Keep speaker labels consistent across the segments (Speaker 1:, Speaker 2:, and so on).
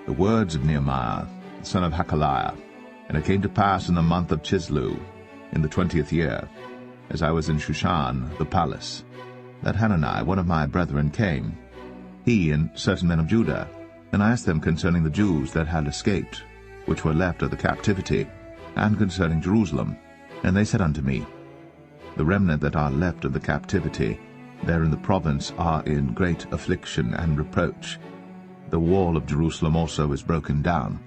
Speaker 1: The words of Nehemiah, the son of Hakaliah. And it came to pass in the month of Chislew, in the 20th year, as I was in Shushan the palace, that Hanani, one of my brethren, came, he and certain men of Judah, and I asked them concerning the Jews that had escaped, which were left of the captivity, and concerning Jerusalem. And they said unto me, The remnant that are left of the captivity there in the province are in great affliction and reproach. The wall of Jerusalem also is broken down,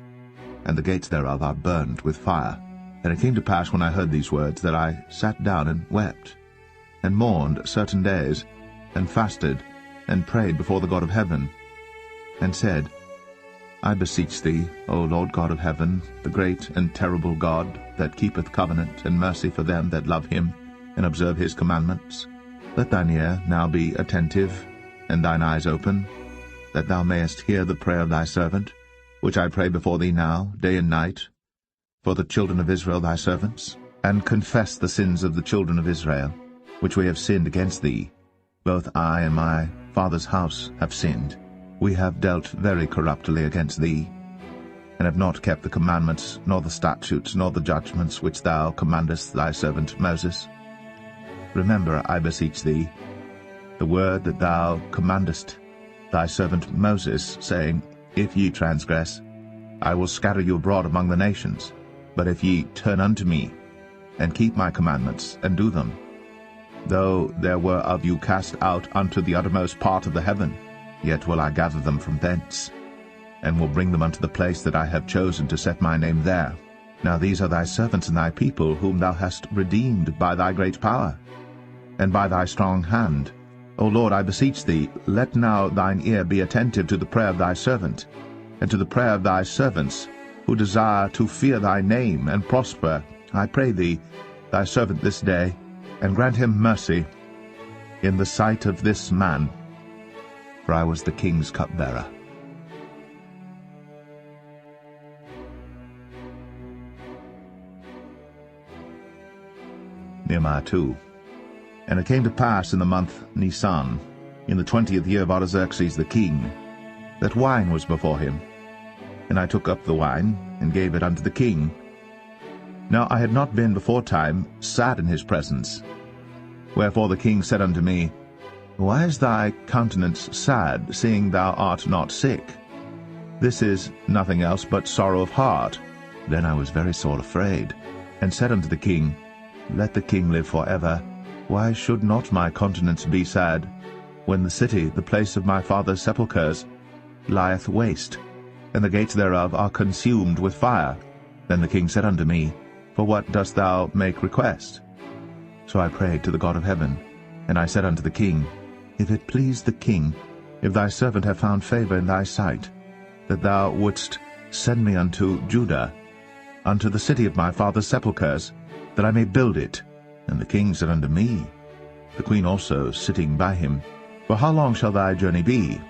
Speaker 1: and the gates thereof are burned with fire. And it came to pass, when I heard these words, that I sat down and wept, and mourned certain days, and fasted, and prayed before the God of heaven, and said, I beseech thee, O Lord God of heaven, the great and terrible God, that keepeth covenant and mercy for them that love him, and observe his commandments, let thine ear now be attentive, and thine eyes open, that thou mayest hear the prayer of thy servant, which I pray before thee now, day and night, for the children of Israel thy servants, and confess the sins of the children of Israel, which we have sinned against thee. Both I and my father's house have sinned. We have dealt very corruptly against thee, and have not kept the commandments, nor the statutes, nor the judgments which thou commandest thy servant Moses. Remember, I beseech thee, the word that thou commandest thy servant Moses, saying, If ye transgress, I will scatter you abroad among the nations. But if ye turn unto me, and keep my commandments, and do them, though there were of you cast out unto the uttermost part of the heaven, yet will I gather them from thence, and will bring them unto the place that I have chosen to set my name there. Now these are thy servants and thy people, whom thou hast redeemed by thy great power, and by thy strong hand. O Lord, I beseech thee, let now thine ear be attentive to the prayer of thy servant, and to the prayer of thy servants, who desire to fear thy name and prosper, I pray thee, thy servant this day, and grant him mercy in the sight of this man, for I was the king's cupbearer. Nehemiah 2. And it came to pass in the month Nisan, in the 20th year of Artaxerxes the king, that wine was before him. And I took up the wine, and gave it unto the king. Now I had not been beforetime sad in his presence. Wherefore the king said unto me, Why is thy countenance sad, seeing thou art not sick? This is nothing else but sorrow of heart. Then I was very sore afraid, and said unto the king, Let the king live for ever. Why should not my countenance be sad, when the city, the place of my father's sepulchres, lieth waste, and the gates thereof are consumed with fire? Then the king said unto me, For what dost thou make request? So I prayed to the God of heaven, and I said unto the king, If it please the king, if thy servant have found favor in thy sight, that thou wouldst send me unto Judah, unto the city of my father's sepulchres, that I may build it. And the king said unto me, the queen also sitting by him, For how long shall thy journey be?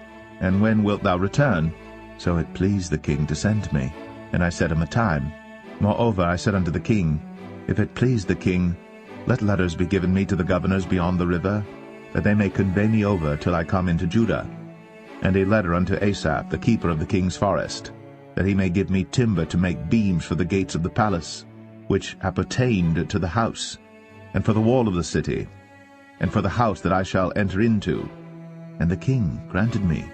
Speaker 1: And when wilt thou return? So it pleased the king to send me. And I set him a time. Moreover I said unto the king, If it please the king, let letters be given me to the governors beyond the river, that they may convey me over till I come into Judah. And a letter unto Asaph, the keeper of the king's forest, that he may give me timber to make beams for the gates of the palace, which appertained to the house, and for the wall of the city, and for the house that I shall enter into. And the king granted me,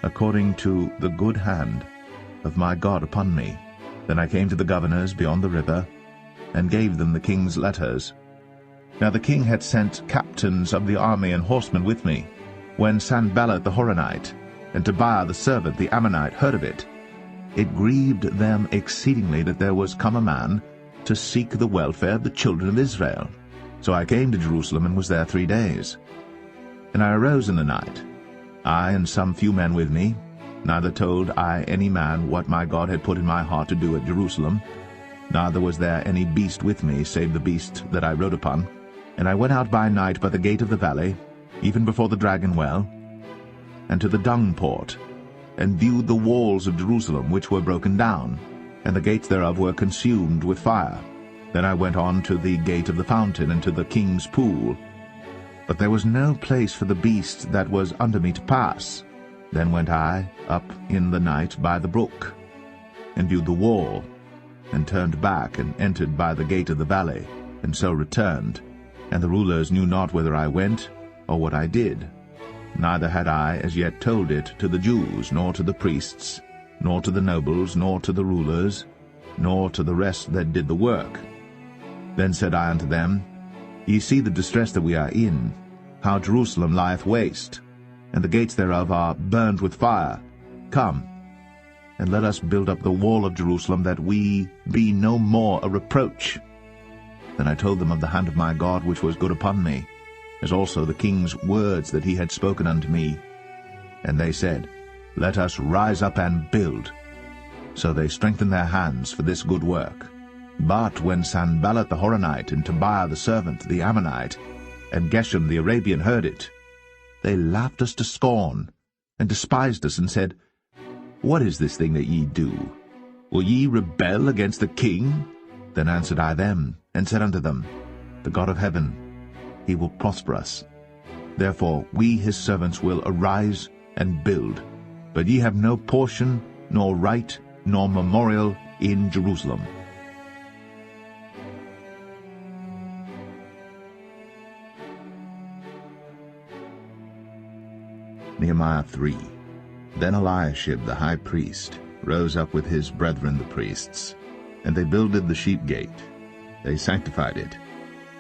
Speaker 1: according to the good hand of my God upon me. Then I came to the governors beyond the river, and gave them the king's letters. Now the king had sent captains of the army and horsemen with me. When Sanballat the Horonite, and Tobiah the servant the Ammonite, heard of it, it grieved them exceedingly that there was come a man to seek the welfare of the children of Israel. So I came to Jerusalem, and was there 3 days. And I arose in the night, I and some few men with me, neither told I any man what my God had put in my heart to do at Jerusalem, neither was there any beast with me, save the beast that I rode upon. And I went out by night by the gate of the valley, even before the dragon well, and to the dung port, and viewed the walls of Jerusalem, which were broken down, and the gates thereof were consumed with fire. Then I went on to the gate of the fountain, and to the king's pool. But there was no place for the beast that was under me to pass. Then went I up in the night by the brook, and viewed the wall, and turned back, and entered by the gate of the valley, and so returned. And the rulers knew not whither I went, or what I did. Neither had I as yet told it to the Jews, nor to the priests, nor to the nobles, nor to the rulers, nor to the rest that did the work. Then said I unto them, Ye see the distress that we are in, how Jerusalem lieth waste, and the gates thereof are burned with fire. Come, and let us build up the wall of Jerusalem, that we be no more a reproach. Then I told them of the hand of my God which was good upon me, as also the king's words that he had spoken unto me. And they said, Let us rise up and build. So they strengthened their hands for this good work. But when Sanballat the Horonite, and Tobiah the servant, the Ammonite, and Geshem the Arabian heard it, they laughed us to scorn, and despised us, and said, What is this thing that ye do? Will ye rebel against the king? Then answered I them, and said unto them, The God of heaven, he will prosper us. Therefore we his servants will arise and build. But ye have no portion, nor right, nor memorial in Jerusalem. Nehemiah 3. Then Eliashib the high priest rose up with his brethren the priests, and they builded the sheep gate. They sanctified it,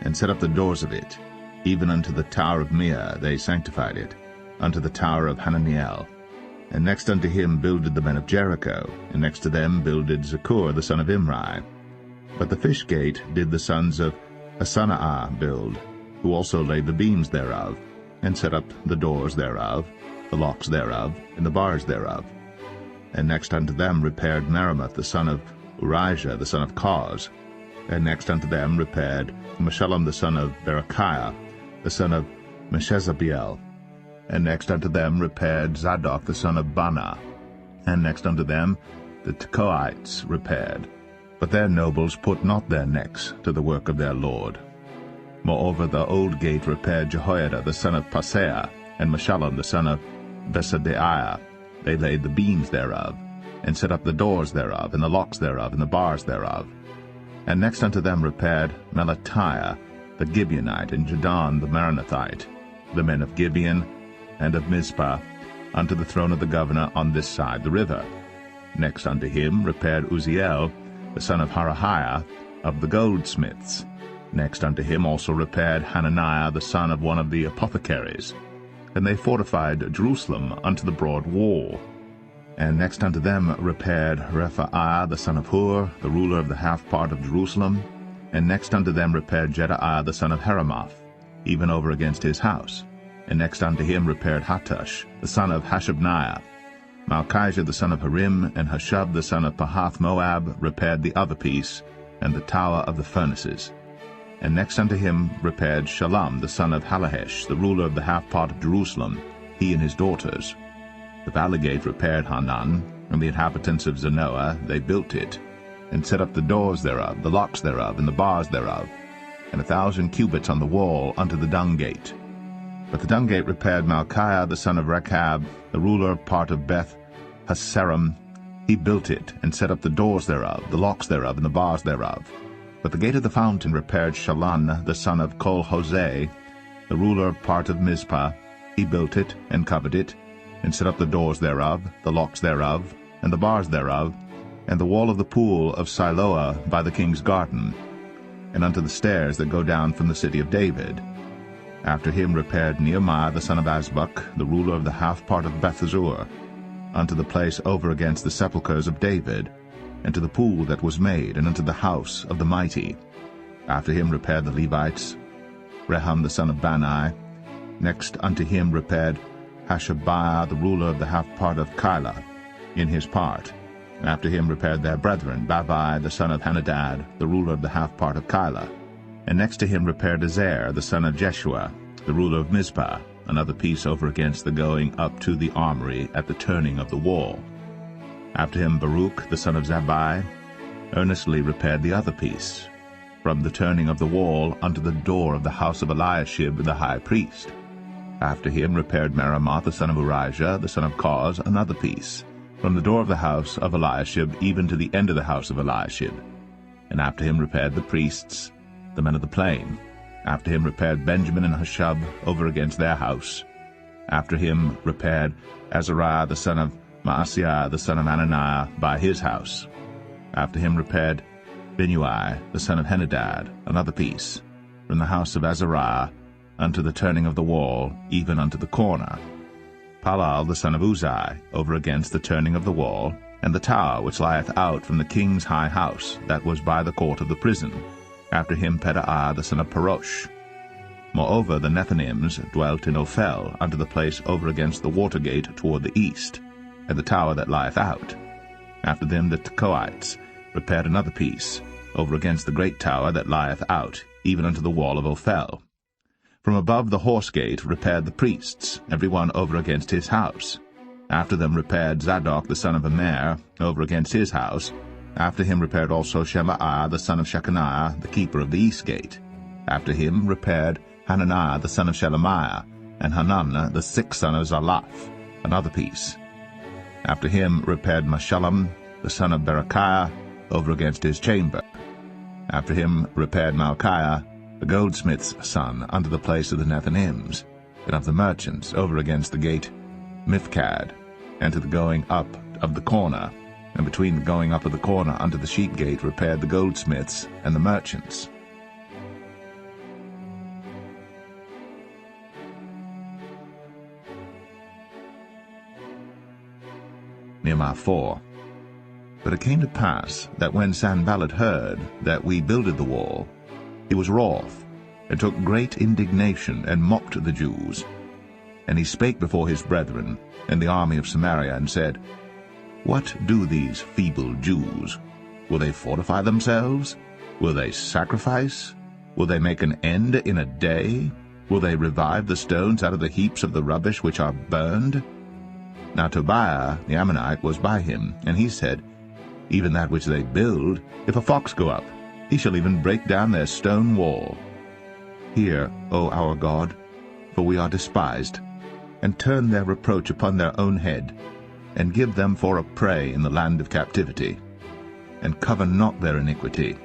Speaker 1: and set up the doors of it, even unto the tower of Meah they sanctified it, unto the tower of Hananiel. And next unto him builded the men of Jericho, and next to them builded Zaccur the son of Imri. But the fish gate did the sons of Hasanaah build, who also laid the beams thereof, and set up the doors thereof, the locks thereof, and the bars thereof. And next unto them repaired Meremoth the son of Urijah the son of Koz. And next unto them repaired Meshullam the son of Berechiah, the son of Meshezabeel. And next unto them repaired Zadok the son of Bana. And next unto them the Tekoites repaired. But their nobles put not their necks to the work of their lord. Moreover the old gate repaired Jehoiada the son of Paseah, and Meshullam the son of Besadeiah. They laid the beams thereof, and set up the doors thereof, and the locks thereof, and the bars thereof. And next unto them repaired Melatiah the Gibeonite, and Jadon the Meronothite, the men of Gibeon and of Mizpah, unto the throne of the governor on this side the river. Next unto him repaired Uzziel the son of Harahiah of the goldsmiths. Next unto him also repaired Hananiah the son of one of the apothecaries. And they fortified Jerusalem unto the broad wall. And next unto them repaired Rephaiah the son of Hur, the ruler of the half part of Jerusalem. And next unto them repaired Jedaiah the son of Heramoth, even over against his house. And next unto him repaired Hattush the son of Hashabniah. Malchijah the son of Harim, and Hashub the son of Pahath-Moab repaired the other piece, and the tower of the furnaces. And next unto him repaired Shallum the son of Halahesh, the ruler of the half part of Jerusalem, he and his daughters. The valley gate repaired Hanan, and the inhabitants of Zanoah, they built it, and set up the doors thereof, the locks thereof, and the bars thereof, and 1,000 cubits on the wall unto the dung gate. But the dung gate repaired Malchiah the son of Rechab, the ruler of part of Beth Haserim. He built it, and set up the doors thereof, the locks thereof, and the bars thereof. But the gate of the fountain repaired Shallun the son of Kol-Hoseh, the ruler of part of Mizpah. He built it, and covered it, and set up the doors thereof, the locks thereof, and the bars thereof, and the wall of the pool of Siloah by the king's garden, and unto the stairs that go down from the city of David. After him repaired Nehemiah the son of Azbuk, the ruler of the half part of Bethzur, unto the place over against the sepulchres of David, and to the pool that was made, and unto the house of the mighty. After him repaired the Levites, Rehum the son of Bani. Next unto him repaired Hashabiah, the ruler of the half part of Keilah, in his part. And after him repaired their brethren, Bavai the son of Henadad, the ruler of the half part of Keilah. And next to him repaired Ezer the son of Jeshua, the ruler of Mizpah, another piece over against the going up to the armory at the turning of the wall. After him Baruch the son of Zabbai earnestly repaired the other piece, from the turning of the wall unto the door of the house of Eliashib the high priest. After him repaired Meremoth the son of Urijah, the son of Koz, another piece, from the door of the house of Eliashib even to the end of the house of Eliashib. And after him repaired the priests, the men of the plain. After him repaired Benjamin and Hushab over against their house. After him repaired Azariah the son of Maaseiah the son of Ananiah by his house. After him repaired Binnui the son of Henadad another piece, from the house of Azariah unto the turning of the wall, even unto the corner. Palal the son of Uzai over against the turning of the wall, and the tower which lieth out from the king's high house, that was by the court of the prison. After him Pedaiah the son of Parosh. Moreover the Nethinims dwelt in Ophel, unto the place over against the water gate toward the east, and the tower that lieth out. After them the Tekoites repaired another piece, over against the great tower that lieth out, even unto the wall of Ophel. From above the horse gate repaired the priests, every one over against his house. After them repaired Zadok the son of Immer over against his house. After him repaired also Shemaiah the son of Shechaniah, the keeper of the east gate. After him repaired Hananiah the son of Shelemiah, and Hanan the sixth son of Zalaph, another piece. After him repaired Meshullam the son of Berechiah over against his chamber. After him repaired Malchiah the goldsmith's son unto the place of the Nethinims, and of the merchants over against the gate Mifkad, and to the going up of the corner, and between the going up of the corner unto the sheep gate repaired the goldsmiths and the merchants. Nehemiah 4. But it came to pass that when Sanballat heard that we builded the wall, he was wroth, and took great indignation, and mocked the Jews. And he spake before his brethren and the army of Samaria, and said, What do these feeble Jews? Will they fortify themselves? Will they sacrifice? Will they make an end in a day? Will they revive the stones out of the heaps of the rubbish which are burned? Now Tobiah the Ammonite was by him, and he said, Even that which they build, if a fox go up, he shall even break down their stone wall. Hear, O our God, for we are despised, and turn their reproach upon their own head, and give them for a prey in the land of captivity. And cover not their iniquity,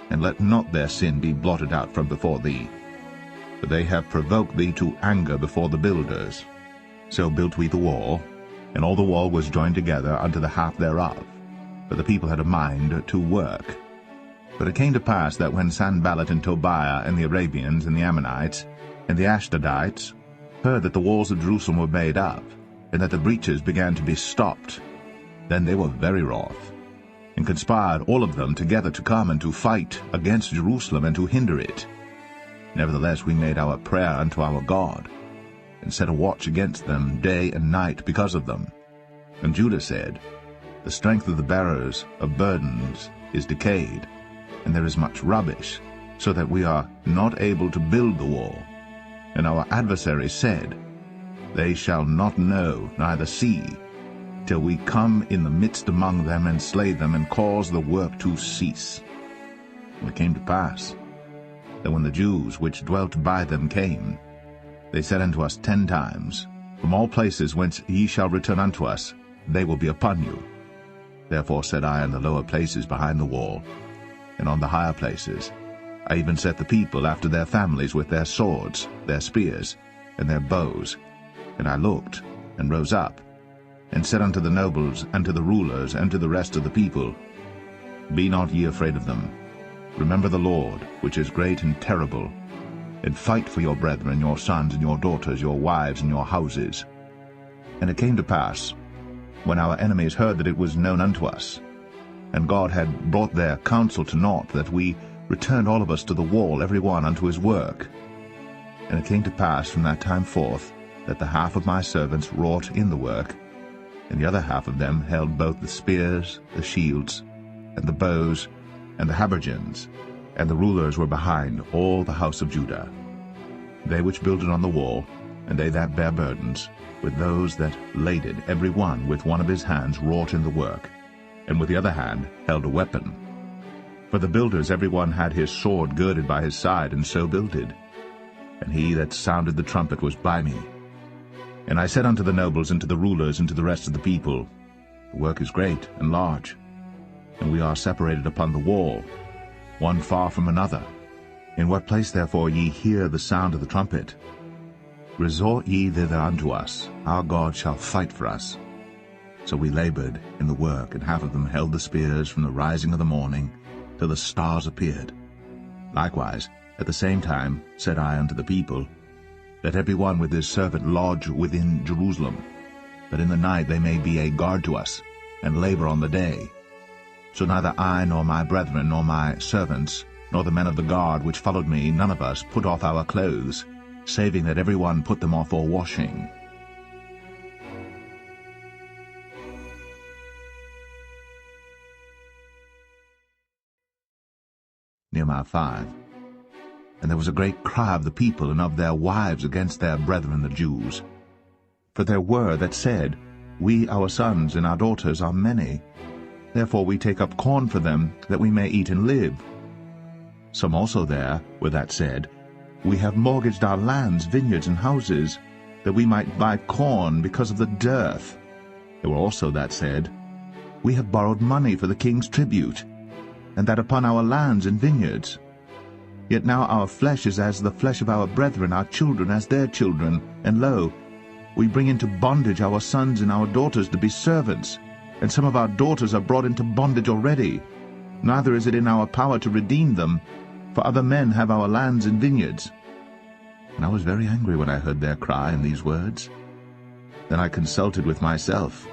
Speaker 1: and let not their sin be blotted out from before thee. For they have provoked thee to anger before the builders. So built we the wall, and all the wall was joined together unto the half thereof, for the people had a mind to work. But it came to pass that when Sanballat and Tobiah and the Arabians and the Ammonites and the Ashdodites heard that the walls of Jerusalem were made up, and that the breaches began to be stopped, then they were very wroth, and conspired all of them together to come and to fight against Jerusalem and to hinder it. Nevertheless we made our prayer unto our God, and set a watch against them day and night because of them. And Judah said, The strength of the bearers of burdens is decayed, and there is much rubbish, so that we are not able to build the wall. And our adversaries said, They shall not know, neither see, till we come in the midst among them, and slay them, and cause the work to cease. And it came to pass, that when the Jews which dwelt by them came, they said unto us 10 times, From all places whence ye shall return unto us, they will be upon you. Therefore said I in the lower places behind the wall, and on the higher places, I even set the people after their families with their swords, their spears, and their bows. And I looked, and rose up, and said unto the nobles, and to the rulers, and to the rest of the people, Be not ye afraid of them. Remember the Lord, which is great and terrible, and fight for your brethren, your sons and your daughters, your wives and your houses. And it came to pass, when our enemies heard that it was known unto us, and God had brought their counsel to naught, that we returned all of us to the wall, every one unto his work. And it came to pass from that time forth, that the half of my servants wrought in the work, and the other half of them held both the spears, the shields, and the bows, and the habergeons, and the rulers were behind all the house of Judah. They which builded on the wall, and they that bare burdens, with those that laded, every one with one of his hands wrought in the work, and with the other hand held a weapon. For the builders every one had his sword girded by his side, and so builded. And he that sounded the trumpet was by me, And I said unto the nobles, and to the rulers, and to the rest of the people, The work is great and large, and we are separated upon the wall, one far from another. In what place therefore ye hear the sound of the trumpet, resort ye thither unto us, our God shall fight for us. So we labored in the work, and half of them held the spears from the rising of the morning till the stars appeared. Likewise, at the same time said I unto the people, Let every one with his servant lodge within Jerusalem, that in the night they may be a guard to us, and labor on the day. So neither I, nor my brethren, nor my servants, nor the men of the guard which followed me, none of us put off our clothes, saving that every one put them off for washing. Nehemiah 5. And there was a great cry of the people and of their wives against their brethren the Jews. For there were that said, We, our sons, and our daughters are many. Therefore we take up corn for them, that we may eat and live. Some also there were that said, We have mortgaged our lands, vineyards, and houses, that we might buy corn because of the dearth. There were also that said, We have borrowed money for the king's tribute, and that upon our lands and vineyards. Yet now our flesh is as the flesh of our brethren, our children as their children, and lo, we bring into bondage our sons and our daughters to be servants, and some of our daughters are brought into bondage already. Neither is it in our power to redeem them, for other men have our lands and vineyards. And I was very angry when I heard their cry and these words. Then I consulted with myself,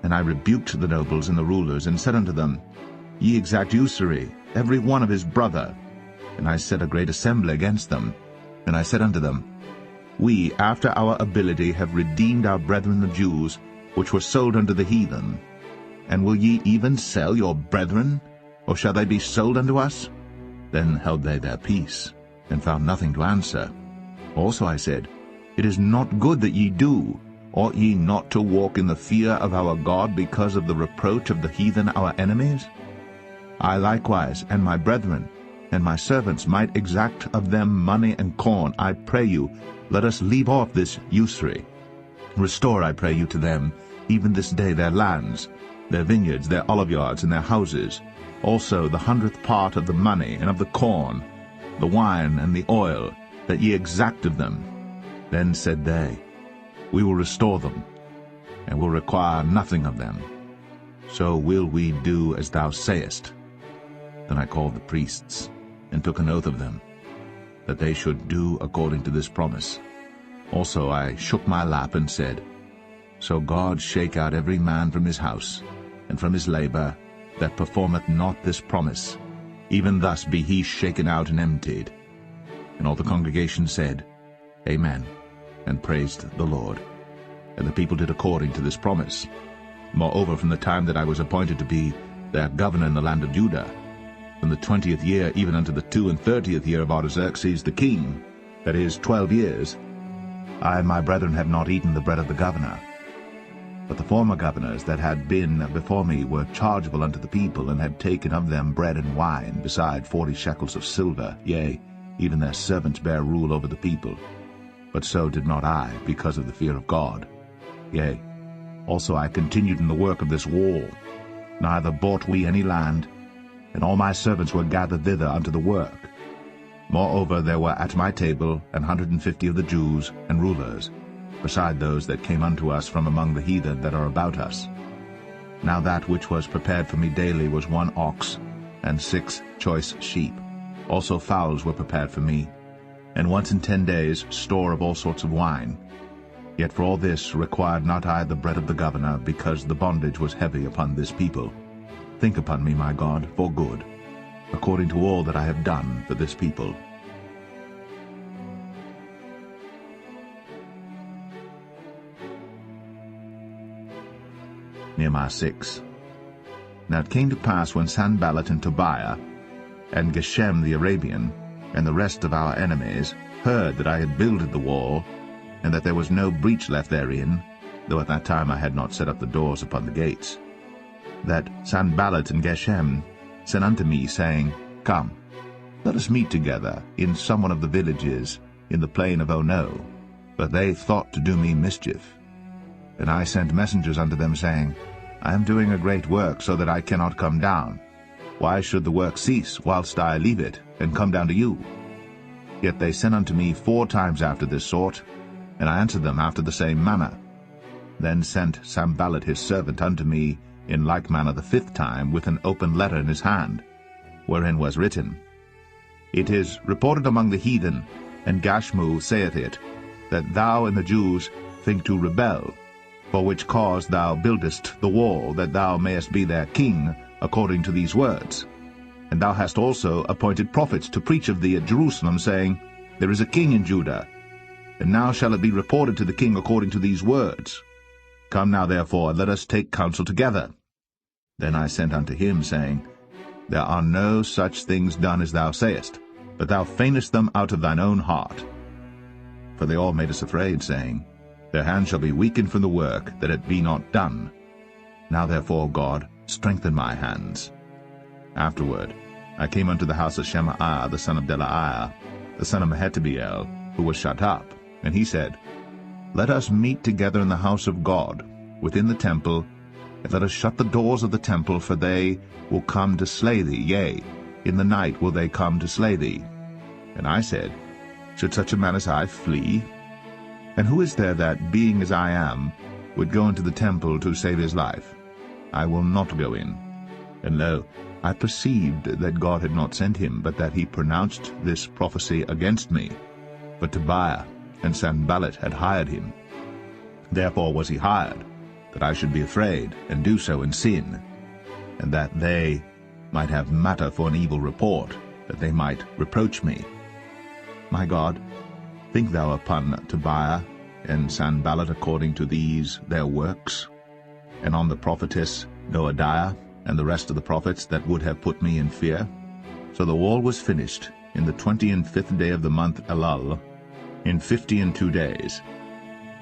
Speaker 1: and I rebuked the nobles and the rulers, and said unto them, Ye exact usury, every one of his brother. And I set a great assembly against them. And I said unto them, We, after our ability, have redeemed our brethren the Jews, which were sold unto the heathen. And will ye even sell your brethren, or shall they be sold unto us? Then held they their peace, and found nothing to answer. Also I said, It is not good that ye do. Ought ye not to walk in the fear of our God because of the reproach of the heathen our enemies? I likewise, and my brethren, and my servants might exact of them money and corn. I pray you, let us leave off this usury. Restore, I pray you, to them, even this day, their lands, their vineyards, their oliveyards, and their houses, also the 100th part of the money and of the corn, the wine and the oil, that ye exact of them. Then said they, We will restore them, and will require nothing of them. So will we do as thou sayest. Then I called the priests, and took an oath of them, that they should do according to this promise. Also I shook my lap, and said, So God shake out every man from his house, and from his labor, that performeth not this promise. Even thus be he shaken out and emptied. And all the congregation said, Amen, and praised the Lord. And the people did according to this promise. Moreover, from the time that I was appointed to be their governor in the land of Judah, from the 20th year even unto the 32nd year of Artaxerxes the king, that is, 12 years, I and my brethren have not eaten the bread of the governor. But the former governors that had been before me were chargeable unto the people, and had taken of them bread and wine, beside 40 shekels of silver, yea, even their servants bare rule over the people. But so did not I, because of the fear of God. Yea, also I continued in the work of this wall, neither bought we any land, and all my servants were gathered thither unto the work. Moreover, there were at my table 150 of the Jews and rulers, beside those that came unto us from among the heathen that are about us. Now that which was prepared for me daily was 1 ox, and 6 choice sheep. Also fowls were prepared for me, and once in 10 days store of all sorts of wine. Yet for all this required not I the bread of the governor, because the bondage was heavy upon this people. Think upon me, my God, for good, according to all that I have done for this people. Nehemiah 6. Now it came to pass, when Sanballat and Tobiah, and Geshem the Arabian, and the rest of our enemies, heard that I had builded the wall, and that there was no breach left therein, though at that time I had not set up the doors upon the gates, that Sanballat and Geshem sent unto me, saying, Come, let us meet together in some one of the villages in the plain of Ono. But they thought to do me mischief. And I sent messengers unto them, saying, I am doing a great work, so that I cannot come down. Why should the work cease, whilst I leave it, and come down to you? Yet they sent unto me 4 times after this sort, and I answered them after the same manner. Then sent Sanballat his servant unto me in like manner the 5th time, with an open letter in his hand, wherein was written, It is reported among the heathen, and Jcmovement saith it, that thou and the Jews think to rebel, for which cause thou buildest the wall, that thou mayest be their king, according to these words. And thou hast also appointed prophets to preach of thee at Jerusalem, saying, There is a king in Judah. And now shall it be reported to the king according to these words. Come now therefore, and let us take counsel together. Then I sent unto him, saying, There are no such things done as thou sayest, but thou feignest them out of thine own heart. For they all made us afraid, saying, Their hands shall be weakened from the work, that it be not done. Now therefore, God, strengthen my hands. Afterward I came unto the house of Shemaiah the son of Delaiah, the son of Mehetabeel, who was shut up, and he said, Let us meet together in the house of God, within the temple, and let us shut the doors of the temple, for they will come to slay thee, yea, in the night will they come to slay thee. And I said, Should such a man as I flee? And who is there that, being as I am, would go into the temple to save his life? I will not go in. And lo, I perceived that God had not sent him, but that he pronounced this prophecy against me. But Tobiah and Sanballat had hired him. Therefore was he hired, that I should be afraid, and do so in sin, and that they might have matter for an evil report, that they might reproach me. My God, think thou upon Tobiah and Sanballat according to these their works, and on the prophetess Noadiah, and the rest of the prophets that would have put me in fear. So the wall was finished in the 25th day of the month Elul, in 52 days.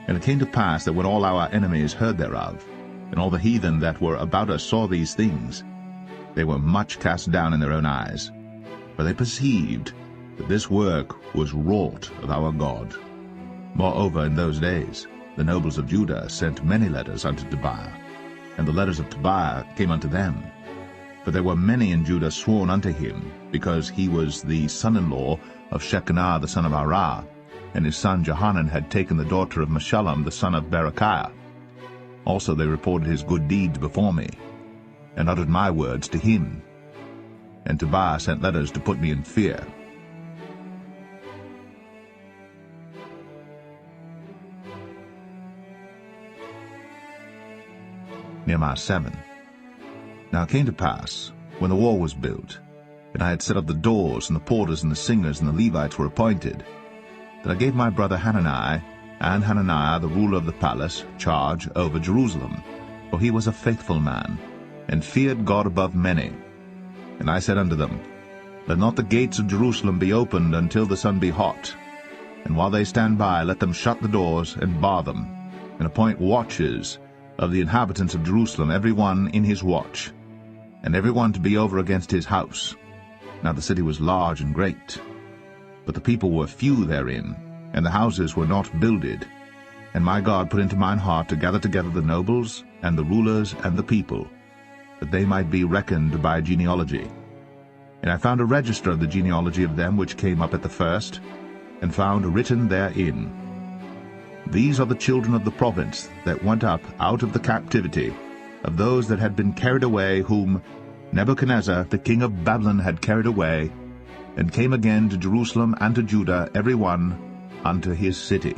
Speaker 1: And it came to pass that when all our enemies heard thereof, and all the heathen that were about us saw these things, they were much cast down in their own eyes, for they perceived that this work was wrought of our God. Moreover, in those days the nobles of Judah sent many letters unto Tobiah, and the letters of Tobiah came unto them. For there were many in Judah sworn unto him, because he was the son-in-law of Shecaniah the son of Arah, and his son Johanan had taken the daughter of Meshullam the son of Berechiah. Also they reported his good deeds before me, and uttered my words to him. And Tobiah sent letters to put me in fear. Nehemiah 7. Now it came to pass, when the wall was built, and I had set up the doors, and the porters, and the singers, and the Levites were appointed, that I gave my brother Hanani, and Hananiah the ruler of the palace, charge over Jerusalem, for he was a faithful man, and feared God above many. And I said unto them, Let not the gates of Jerusalem be opened until the sun be hot, and while they stand by, let them shut the doors, and bar them, and appoint watches of the inhabitants of Jerusalem, every one in his watch, and every one to be over against his house. Now the city was large and great, but the people were few therein, and the houses were not builded. And my God put into mine heart to gather together the nobles, and the rulers, and the people, that they might be reckoned by genealogy. And I found a register of the genealogy of them which came up at the first, and found written therein, These are the children of the province that went up out of the captivity, of those that had been carried away, whom Nebuchadnezzar the king of Babylon had carried away, and came again to Jerusalem and to Judah, every one unto his city.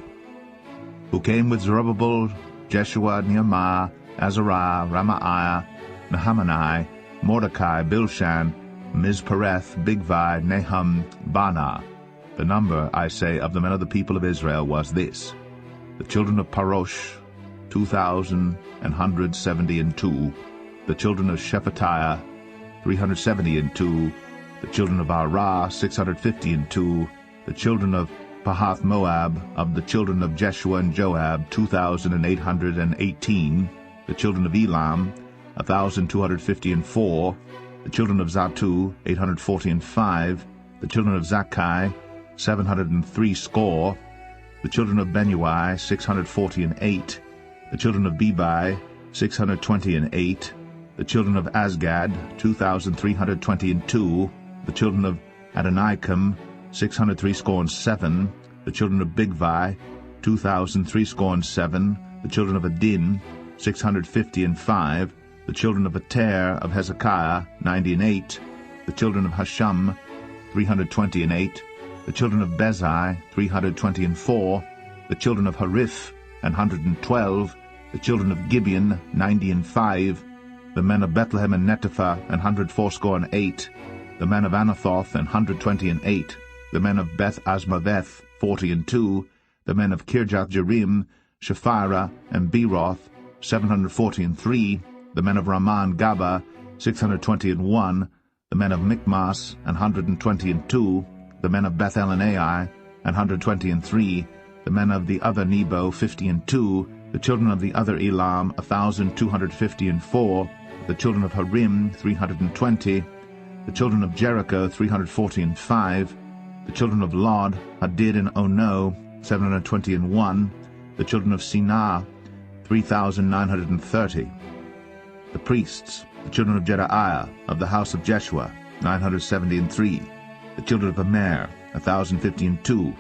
Speaker 1: Who came with Zerubbabel, Jeshua, Nehemiah, Azariah, Ramaiah, Nahamani, Mordecai, Bilshan, Mizpareth, Bigvai, Nahum, Baanah. The number, I say, of the men of the people of Israel was this: the children of Parosh, 2,172. The children of Shephatiah, 372. The children of Arah, 652. The children of Pahath Moab, of the children of Jeshua and Joab, 2,818. The children of Elam, 1,254. The children of Zatu, 845. The children of Zakkai, 703 score. The children of Benui, 648. The children of Bebai, 628. The children of Asgad, 2,322. The children of Adonikam, 667. The children of Bigvai, 2,367. The children of Adin, 655. The children of Ater of Hezekiah, 98. The children of Hashum, 328. The children of Bezai, 324. The children of Hariph, 112. The children of Gibeon, 90. The men of Bethlehem and Netophah, 168. The men of Anathoth, 128. The men of Beth Asmaveth, 40. The men of Kirjath-jearim, Shephirah, and Beeroth, 743. The men of Ramah and Gaba, 621. The men of Michmas, 122. The men of Bethel and Ai, 123. The men of the other Nebo, 50. The children of the other Elam, 1,254. The children of Harim, 320. The children of Jericho, 345. The children of Lod, Hadid and Ono, 721. The children of Sinah, 3,930. The priests, the children of Jedaiah, of the house of Jeshua, 973. The children of Immer, 1,052.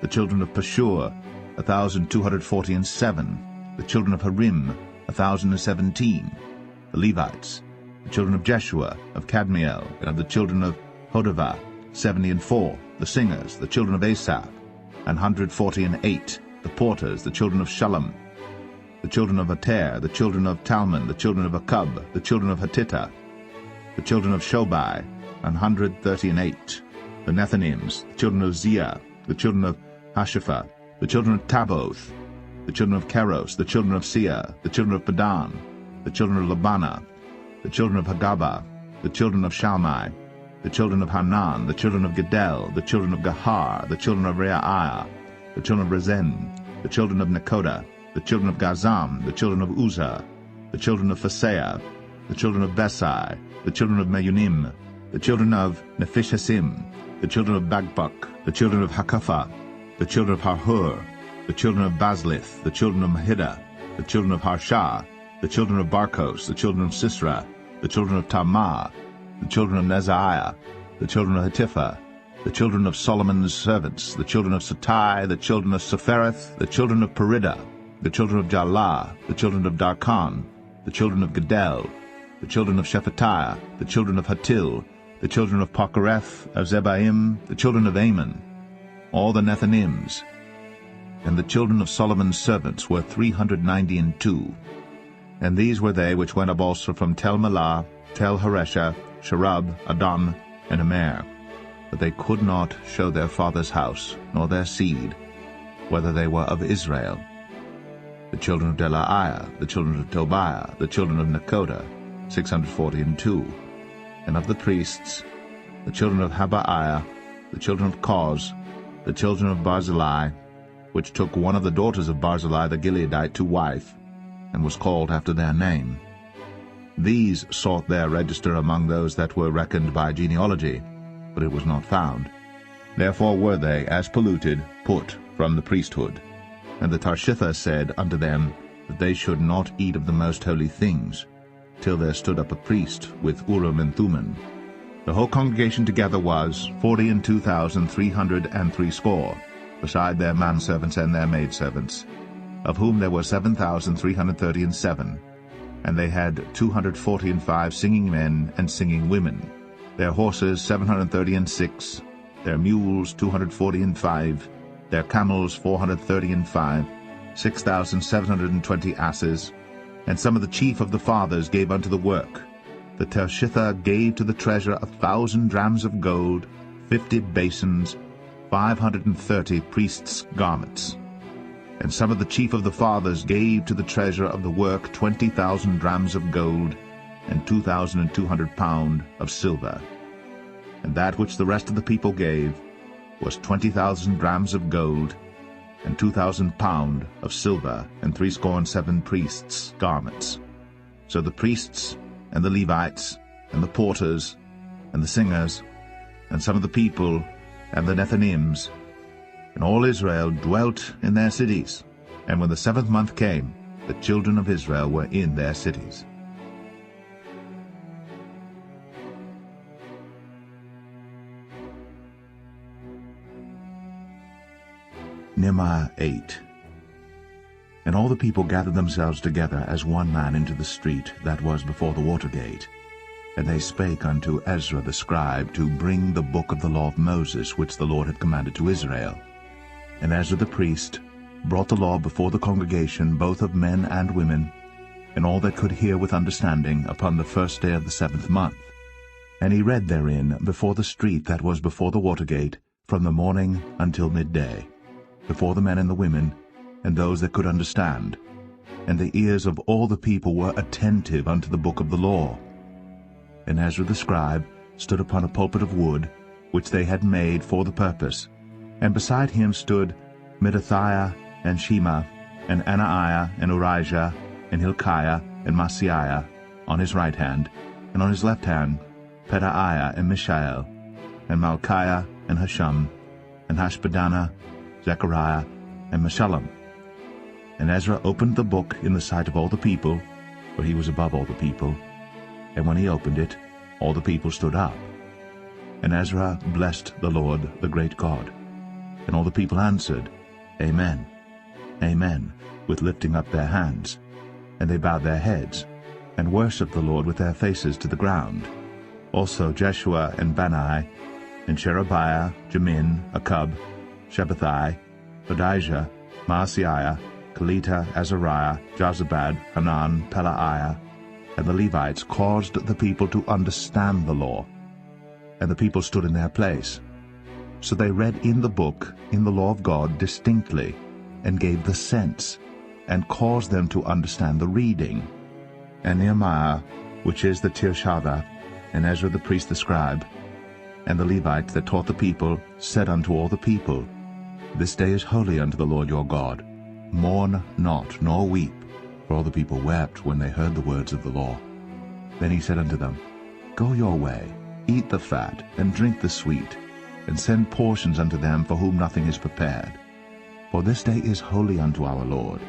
Speaker 1: The children of Pashur, 1,247. The children of Harim, 1,017. The Levites, the children of Jeshua, of Kadmiel, and of the children of Hodavah, 70. The singers, the children of Asaph, 148. The porters, the children of Shallum, the children of Ater, the children of Talmon, the children of Akub, the children of Hatita, the children of Shobai, 138. The Nethinims, the children of Zia, the children of Hashepha, the children of Taboth, the children of Keros, the children of Sia, the children of Padan, the children of Labana, the children of Hagaba, the children of Shalmai, the children of Hanan, the children of Gedel, the children of Gahar, the children of Reaiah, the children of Rezen, the children of Nekoda, the children of Gazam, the children of Uzzah, the children of Phaseah, the children of Besai, the children of Meunim, the children of Nephishhasim, the children of Bagbuk, the children of Hakupha, the children of Harhur, the children of Baslith, the children of Mahida, the children of Harsha, the children of Barkos, the children of Sisra, the children of Tamar, the children of Neziah, the children of Hatipha, the children of Solomon's servants, the children of Satai, the children of Sephareth, the children of Perida, the children of Jalah, the children of Darkon, the children of Gedel, the children of Shephatiah, the children of Hatil, the children of Pokereth, of Zebaim, the children of Ammon, all the Nethinims. And the children of Solomon's servants were 392. And these were they which went up also from Tel Melah, Tel Haresha, Sharab, Adon, and Immer. But they could not show their father's house, nor their seed, whether they were of Israel. The children of Delaiah, the children of Tobiah, the children of Nekoda, 642. And of the priests, the children of Habaiah, the children of Koz, the children of Barzillai, which took one of the daughters of Barzillai the Gileadite to wife, and was called after their name. These sought their register among those that were reckoned by genealogy, but it was not found. Therefore were they, as polluted, put from the priesthood. And the Tarshitha said unto them that they should not eat of the most holy things, till there stood up a priest with Urim and Thummim. The whole congregation together was 42,360, beside their manservants and their maidservants, of whom there were 7,337, and they had 245 singing men and singing women, their horses 736, their mules 245, their camels 435, 6,720 asses. And some of the chief of the fathers gave unto the work. The Tarshitha gave to the treasure 1,000 drams of gold, 50 basins, 530 priests' garments. And some of the chief of the fathers gave to the treasure of the work 20,000 drams of gold, and 2,200 pound of silver. And that which the rest of the people gave was 20,000 drams of gold, and 2,000 pound of silver, and 67 priests' garments. So the priests, and the Levites, and the porters, and the singers, and some of the people, and the Nethinims, and all Israel dwelt in their cities. And when the 7th month came, the children of Israel were in their cities. Nehemiah 8. And all the people gathered themselves together as one man into the street that was before the water gate. And they spake unto Ezra the scribe to bring the book of the law of Moses, which the Lord had commanded to Israel. And Ezra the priest brought the law before the congregation, both of men and women, and all that could hear with understanding, upon the first day of the 7th month. And he read therein before the street that was before the water gate, from the morning until midday, before the men and the women, and those that could understand. And the ears of all the people were attentive unto the book of the law. And Ezra the scribe stood upon a pulpit of wood, which they had made for the purpose. And beside him stood Mattithiah, and Shema, and Anaiah, and Urijah, and Hilkiah, and Maaseiah, on his right hand, and on his left hand Pedaiah, and Mishael, and Malchiah, and Hashum, and Hashbaddanah, Zechariah, and Meshullam. And Ezra opened the book in the sight of all the people, for he was above all the people. And when he opened it, all the people stood up. And Ezra blessed the Lord, the great God. And all the people answered, Amen, Amen, with lifting up their hands. And they bowed their heads, and worshipped the Lord with their faces to the ground. Also Jeshua, and Bani, and Sherebiah, Jamin, Akub, Shabbathai, Hodijah, Maaseiah, Kelita, Azariah, Jozabad, Hanan, Pelaiah, and the Levites caused the people to understand the law. And the people stood in their place. So they read in the book, in the law of God, distinctly, and gave the sense, and caused them to understand the reading. And Nehemiah, which is the Tirshatha, and Ezra the priest the scribe, and the Levites that taught the people, said unto all the people, This day is holy unto the Lord your God. Mourn not, nor weep. For all the people wept when they heard the words of the law. Then he said unto them, Go your way, eat the fat, and drink the sweet, and send portions unto them for whom nothing is prepared. For this day is holy unto our Lord.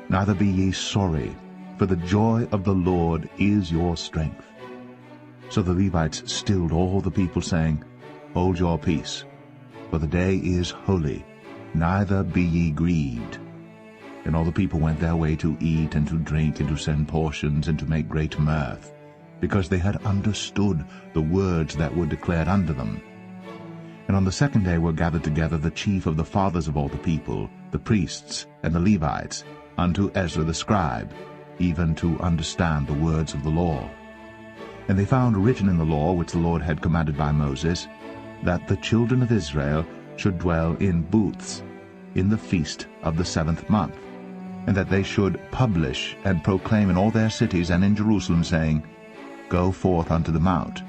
Speaker 1: Neither be ye sorry, for the joy of the Lord is your strength. So the Levites stilled all the people, saying, Hold your peace, for the day is holy, neither be ye grieved. And all the people went their way to eat and to drink and to send portions and to make great mirth, because they had understood the words that were declared unto them. And on the 2nd day were gathered together the chief of the fathers of all the people, the priests and the Levites, unto Ezra the scribe, even to understand the words of the law. And they found written in the law which the Lord had commanded by Moses, that the children of Israel should dwell in booths in the feast of the 7th month, and that they should publish and proclaim in all their cities and in Jerusalem, saying, Go forth unto the mount,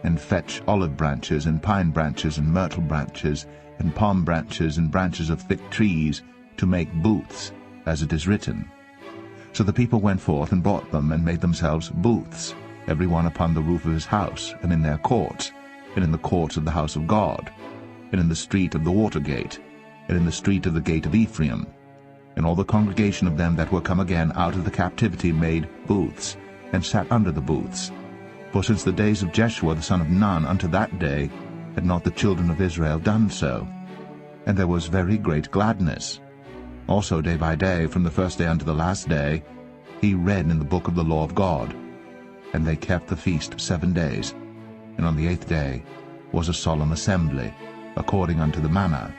Speaker 1: and fetch olive branches, and pine branches, and myrtle branches, and palm branches, and branches of thick trees, to make booths, as it is written. So the people went forth and brought them, and made themselves booths, every one upon the roof of his house, and in their courts, and in the courts of the house of God, and in the street of the water gate, and in the street of the gate of Ephraim. And all the congregation of them that were come again out of the captivity made booths, and sat under the booths. For since the days of Jeshua the son of Nun unto that day had not the children of Israel done so. And there was very great gladness. Also day by day, from the first day unto the last day, he read in the book of the law of God. And they kept the feast 7 days. And on the 8th day was a solemn assembly, according unto the manner.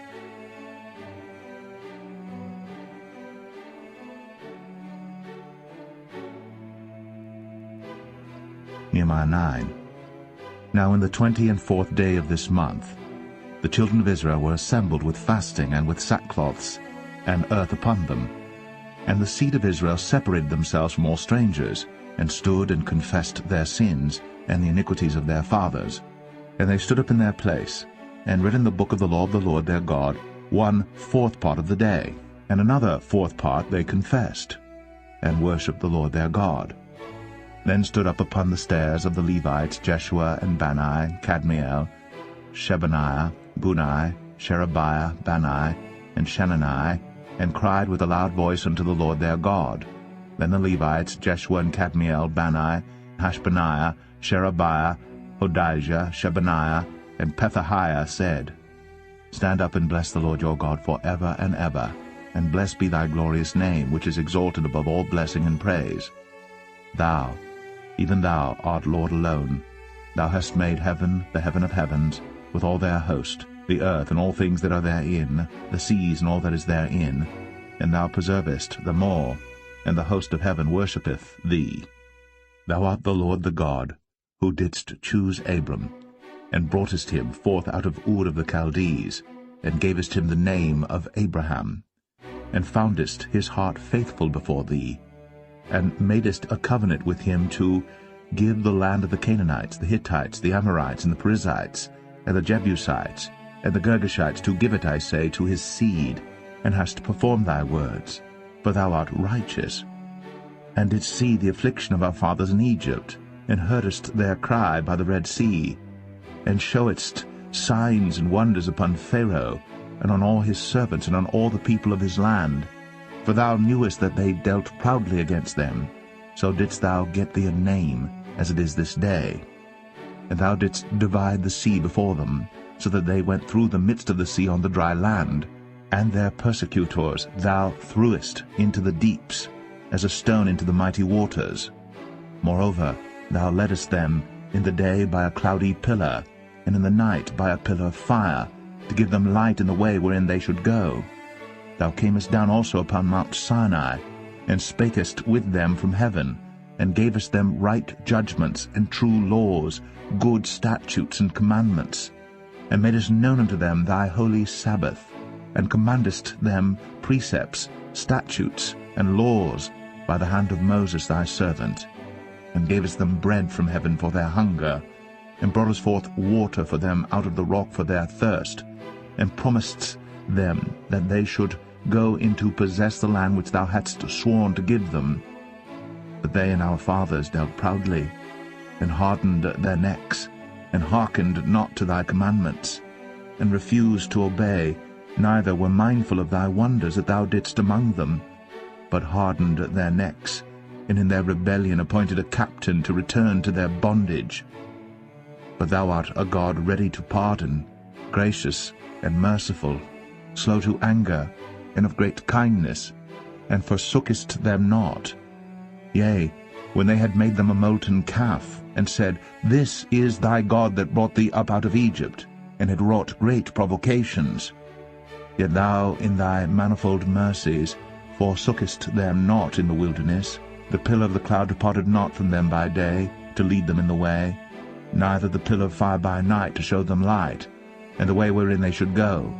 Speaker 1: Nehemiah 9. Now in the 24th day of this month, the children of Israel were assembled with fasting and with sackcloths, and earth upon them. And the seed of Israel separated themselves from all strangers, and stood and confessed their sins and the iniquities of their fathers. And they stood up in their place, and read in the book of the law of the Lord their God 1/4 part of the day, and another 4th part they confessed, and worshipped the Lord their God. Then stood up upon the stairs of the Levites Jeshua and Bani, Kadmiel, Shebaniah, Bunai, Sherebiah, Bani, and Shenani, and cried with a loud voice unto the Lord their God. Then the Levites, Jeshua and Kadmiel, Bani, Hashbaniah, Sherebiah, Hodijah, Shebaniah, and Pethahiah said, Stand up and bless the Lord your God forever and ever, and blessed be thy glorious name, which is exalted above all blessing and praise. Thou, even thou, art Lord alone. Thou hast made heaven, the heaven of heavens, with all their host, the earth and all things that are therein, the seas and all that is therein, and thou preservest them all, and the host of heaven worshippeth thee. Thou art the Lord the God, who didst choose Abram, and broughtest him forth out of Ur of the Chaldees, and gavest him the name of Abraham, and foundest his heart faithful before thee, and madest a covenant with him to give the land of the Canaanites, the Hittites, the Amorites, and the Perizzites, and the Jebusites, and the Girgashites, to give it, I say, to his seed, and hast performed thy words, for thou art righteous, and didst see the affliction of our fathers in Egypt, and heardest their cry by the Red Sea, and showedst signs and wonders upon Pharaoh, and on all his servants, and on all the people of his land. For thou knewest that they dealt proudly against them, so didst thou get thee a name, as it is this day. And thou didst divide the sea before them, so that they went through the midst of the sea on the dry land, and their persecutors thou threwest into the deeps, as a stone into the mighty waters. Moreover, thou leddest them in the day by a cloudy pillar, and in the night by a pillar of fire, to give them light in the way wherein they should go. Thou camest down also upon Mount Sinai, and spakest with them from heaven, and gavest them right judgments and true laws, good statutes and commandments, and madest known unto them thy holy Sabbath, and commandest them precepts, statutes, and laws by the hand of Moses thy servant, and gavest them bread from heaven for their hunger, and broughtest forth water for them out of the rock for their thirst, and promisedst them that they should go in to possess the land which thou hadst sworn to give them. But they and our fathers dealt proudly, and hardened their necks, and hearkened not to thy commandments, and refused to obey, neither were mindful of thy wonders that thou didst among them, but hardened their necks, and in their rebellion appointed a captain to return to their bondage. But thou art a God ready to pardon, gracious and merciful, slow to anger, and of great kindness, and forsookest them not. Yea, when they had made them a molten calf, and said, This is thy God that brought thee up out of Egypt, and had wrought great provocations. Yet thou in thy manifold mercies forsookest them not in the wilderness. The pillar of the cloud departed not from them by day, to lead them in the way, neither the pillar of fire by night to show them light, and the way wherein they should go.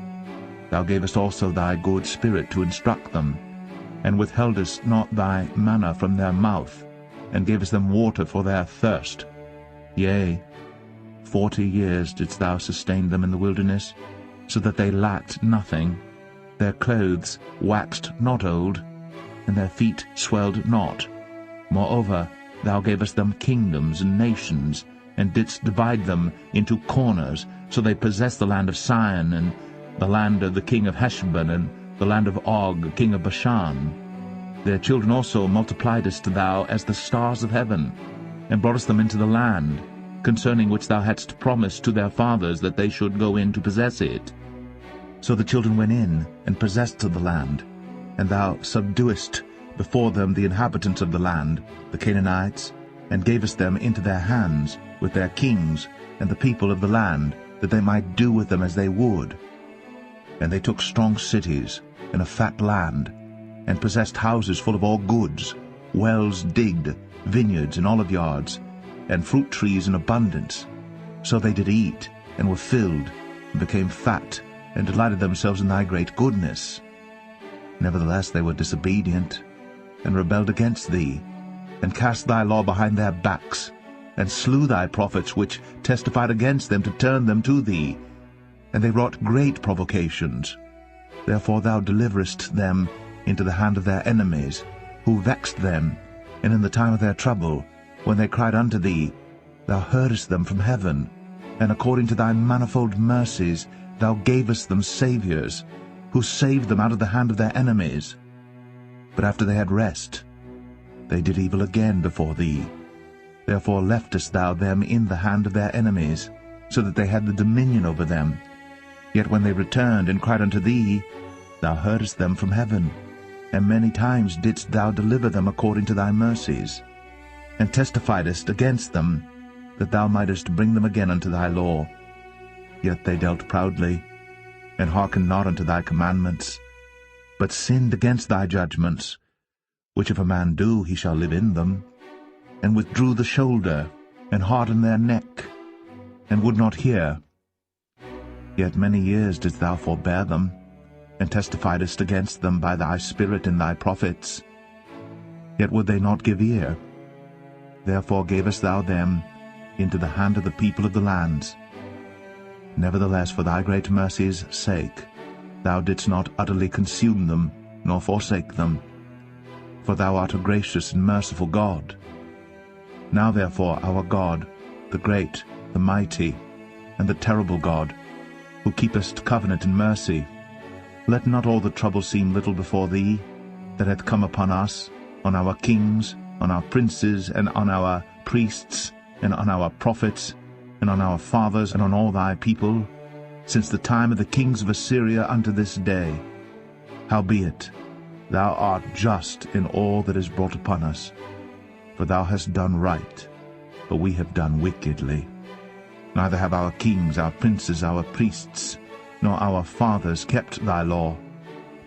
Speaker 1: Thou gavest also thy good Spirit to instruct them, and withheldest not thy manna from their mouth, and gavest them water for their thirst. Yea, 40 years didst thou sustain them in the wilderness, so that they lacked nothing. Their clothes waxed not old, and their feet swelled not. Moreover, thou gavest them kingdoms and nations, and didst divide them into corners, so they possessed the land of Sihon, and the land of the king of Heshbon, and the land of Og, king of Bashan. Their children also multipliedst thou as the stars of heaven, and broughtest them into the land, concerning which thou hadst promised to their fathers that they should go in to possess it. So the children went in and possessed the land, and thou subduedst before them the inhabitants of the land, the Canaanites, and gavest them into their hands, with their kings and the people of the land, that they might do with them as they would. And they took strong cities and a fat land, and possessed houses full of all goods, wells digged, vineyards and olive yards, and fruit trees in abundance. So they did eat, and were filled, and became fat, and delighted themselves in thy great goodness. Nevertheless they were disobedient, and rebelled against thee, and cast thy law behind their backs, and slew thy prophets which testified against them to turn them to thee. And they wrought great provocations. Therefore thou deliverest them into the hand of their enemies, who vexed them, and in the time of their trouble, when they cried unto thee, thou heardest them from heaven, and according to thy manifold mercies thou gavest them saviours, who saved them out of the hand of their enemies. But after they had rest, They did evil again before thee. Therefore leftest thou them in the hand of their enemies, so that they had the dominion over them. Yet when they returned and cried unto thee, thou heardest them from heaven, and many times didst thou deliver them according to thy mercies, and testifiedst against them, that thou mightest bring them again unto thy law. Yet they dealt proudly, and hearkened not unto thy commandments, but sinned against thy judgments, which if a man do, he shall live in them, and withdrew the shoulder, and hardened their neck, and would not hear. Yet many years didst thou forbear them, and testifiedst against them by thy Spirit and thy prophets. Yet would they not give ear. Therefore gavest thou them into the hand of the people of the lands. Nevertheless, for thy great mercy's sake, thou didst not utterly consume them, nor forsake them. For thou art a gracious and merciful God. Now therefore, our God, the great, the mighty, and the terrible God, who keepest covenant and mercy, let not all the trouble seem little before thee, that hath come upon us, on our kings, on our princes, and on our priests, and on our prophets, and on our fathers, and on all thy people, since the time of the kings of Assyria unto this day. Howbeit, thou art just in all that is brought upon us, for thou hast done right, but we have done wickedly. Neither have our kings, our princes, our priests, nor our fathers kept thy law,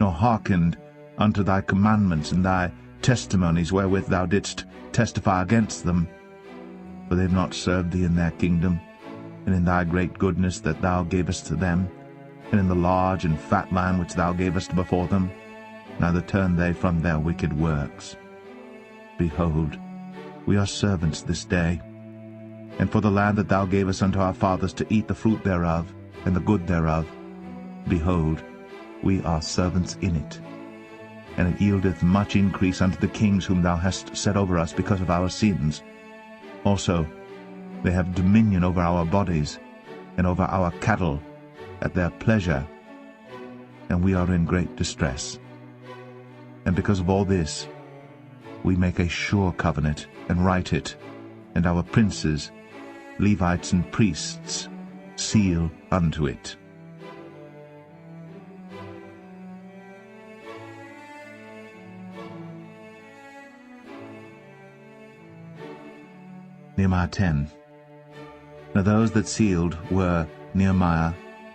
Speaker 1: nor hearkened unto thy commandments and thy testimonies wherewith thou didst testify against them. For they have not served thee in their kingdom, and in thy great goodness that thou gavest to them, and in the large and fat land which thou gavest before them, neither turned they from their wicked works. Behold, we are servants this day, and for the land that thou gavest unto our fathers to eat the fruit thereof, and the good thereof, behold, we are servants in it. And it yieldeth much increase unto the kings whom thou hast set over us because of our sins. Also they have dominion over our bodies, and over our cattle, at their pleasure, and we are in great distress. And because of all this, we make a sure covenant, and write it, and our princes, Levites and priests, seal unto it. Nehemiah 10. Now those that sealed were Nehemiah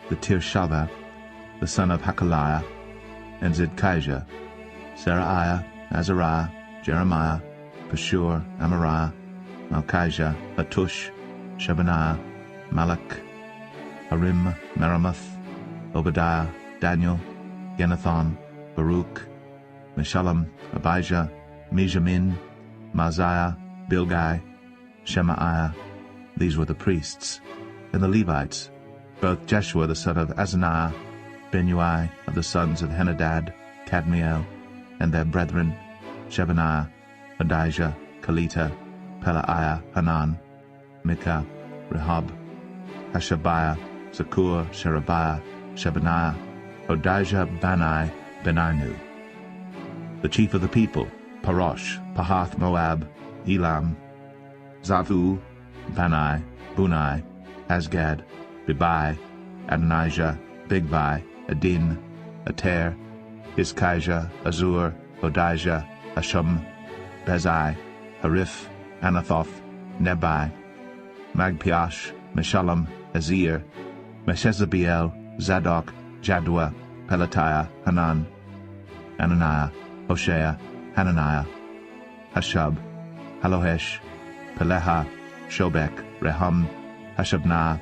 Speaker 1: the Tirshatha, the son of Hakaliah, and Zedekijah, Seraiah, Azariah, Jeremiah, Pashur, Amariah, Malchijah, Hattush, Shebaniah, Malach, Harim, Meremoth, Obadiah, Daniel, Ginnathan, Baruch, Meshullam, Abijah, Mijamin, Maaziah, Bilgai, Shemaiah. These were the priests. And the Levites, both Jeshua the son of Azaniah, Benui of the sons of Henadad, Kadmiel, and their brethren, Shebaniah, Adijah, Kelita, Pelaiah, Hanan, Micah, Rehob, Hashabiah, Zakur, Sherebiah, Shebaniah, Hodijah, Bani, Beninu. The chief of the people, Parosh, Pahath Moab, Elam, Zavu, Bani, Bunai, Asgad, Bebai, Adonijah, Bigvai, Adin, Ater, Hizkijah, Azur, Hodijah, Hashum, Bezai, Hariph, Anathoth, Nebai, Magpiash, Meshullam, Azir, Meshezabiel, Zadok, Jadua, Pelatiah, Hanan, Ananiah, Hoshea, Hananiah, Hashub, Halohesh, Peleha, Shobek, Rehum, Hashabnah,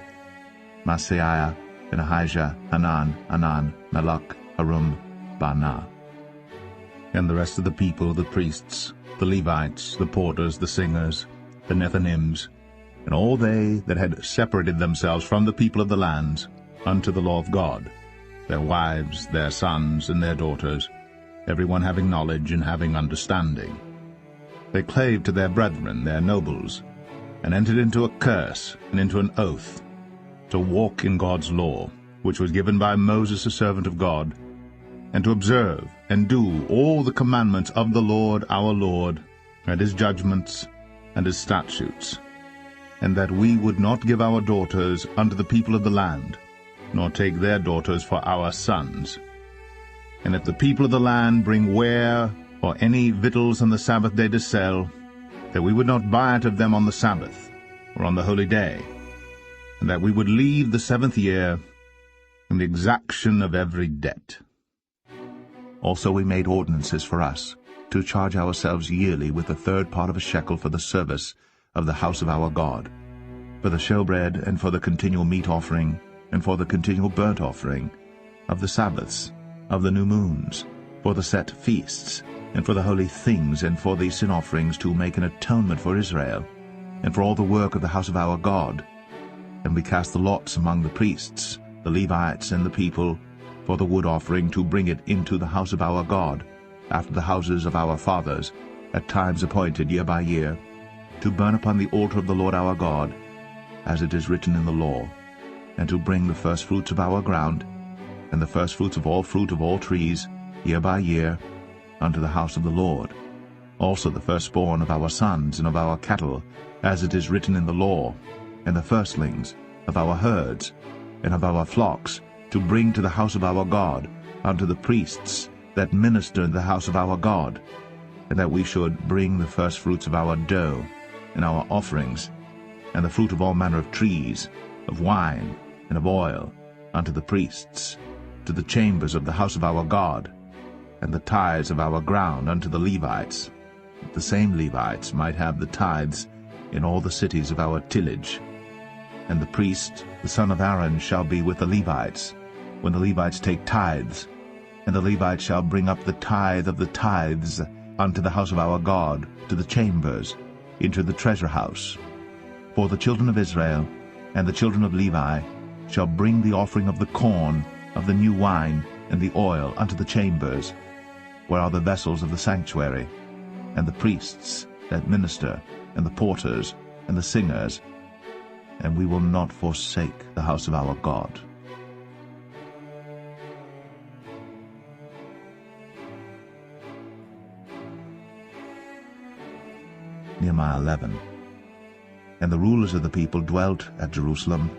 Speaker 1: Maaseiah, Benahijah, Hanan, Anan, Melech, Harum, Baanah. And the rest of the people, the priests, the Levites, the porters, the singers, the Nethinims, and all they that had separated themselves from the people of the lands unto the law of God, their wives, their sons, and their daughters, every one having knowledge and having understanding. They clave to their brethren, their nobles, and entered into a curse and into an oath, to walk in God's law, which was given by Moses the servant of God, and to observe and do all the commandments of the Lord our Lord, and his judgments, and his statutes, and that we would not give our daughters unto the people of the land, nor take their daughters for our sons. And if the people of the land bring ware or any victuals on the Sabbath day to sell, that we would not buy it of them on the Sabbath, or on the holy day, and that we would leave the 7th year in the exaction of every debt. Also we made ordinances for us, to charge ourselves yearly with the 3rd part of a shekel for the service of the house of our God, for the showbread, and for the continual meat offering, and for the continual burnt offering, of the Sabbaths, of the new moons, for the set feasts, and for the holy things, and for the sin offerings, to make an atonement for Israel, and for all the work of the house of our God. And we cast the lots among the priests, the Levites, and the people, for the wood offering, to bring it into the house of our God, after the houses of our fathers, at times appointed year by year, to burn upon the altar of the Lord our God, as it is written in the law, and to bring the firstfruits of our ground, and the firstfruits of all fruit of all trees, year by year, unto the house of the Lord. Also the firstborn of our sons and of our cattle, as it is written in the law, and the firstlings of our herds and of our flocks, to bring to the house of our God, unto the priests that minister in the house of our God, and that we should bring the firstfruits of our dough, and our offerings, and the fruit of all manner of trees, of wine, and of oil, unto the priests, to the chambers of the house of our God, and the tithes of our ground unto the Levites, that the same Levites might have the tithes in all the cities of our tillage. And the priest, the son of Aaron, shall be with the Levites, when the Levites take tithes, and the Levites shall bring up the tithe of the tithes unto the house of our God, to the chambers, into the treasure house. For the children of Israel and the children of Levi shall bring the offering of the corn, of the new wine, and the oil unto the chambers, where are the vessels of the sanctuary, and the priests that minister, and the porters, and the singers, and we will not forsake the house of our God. Nehemiah 11. And the rulers of the people dwelt at Jerusalem.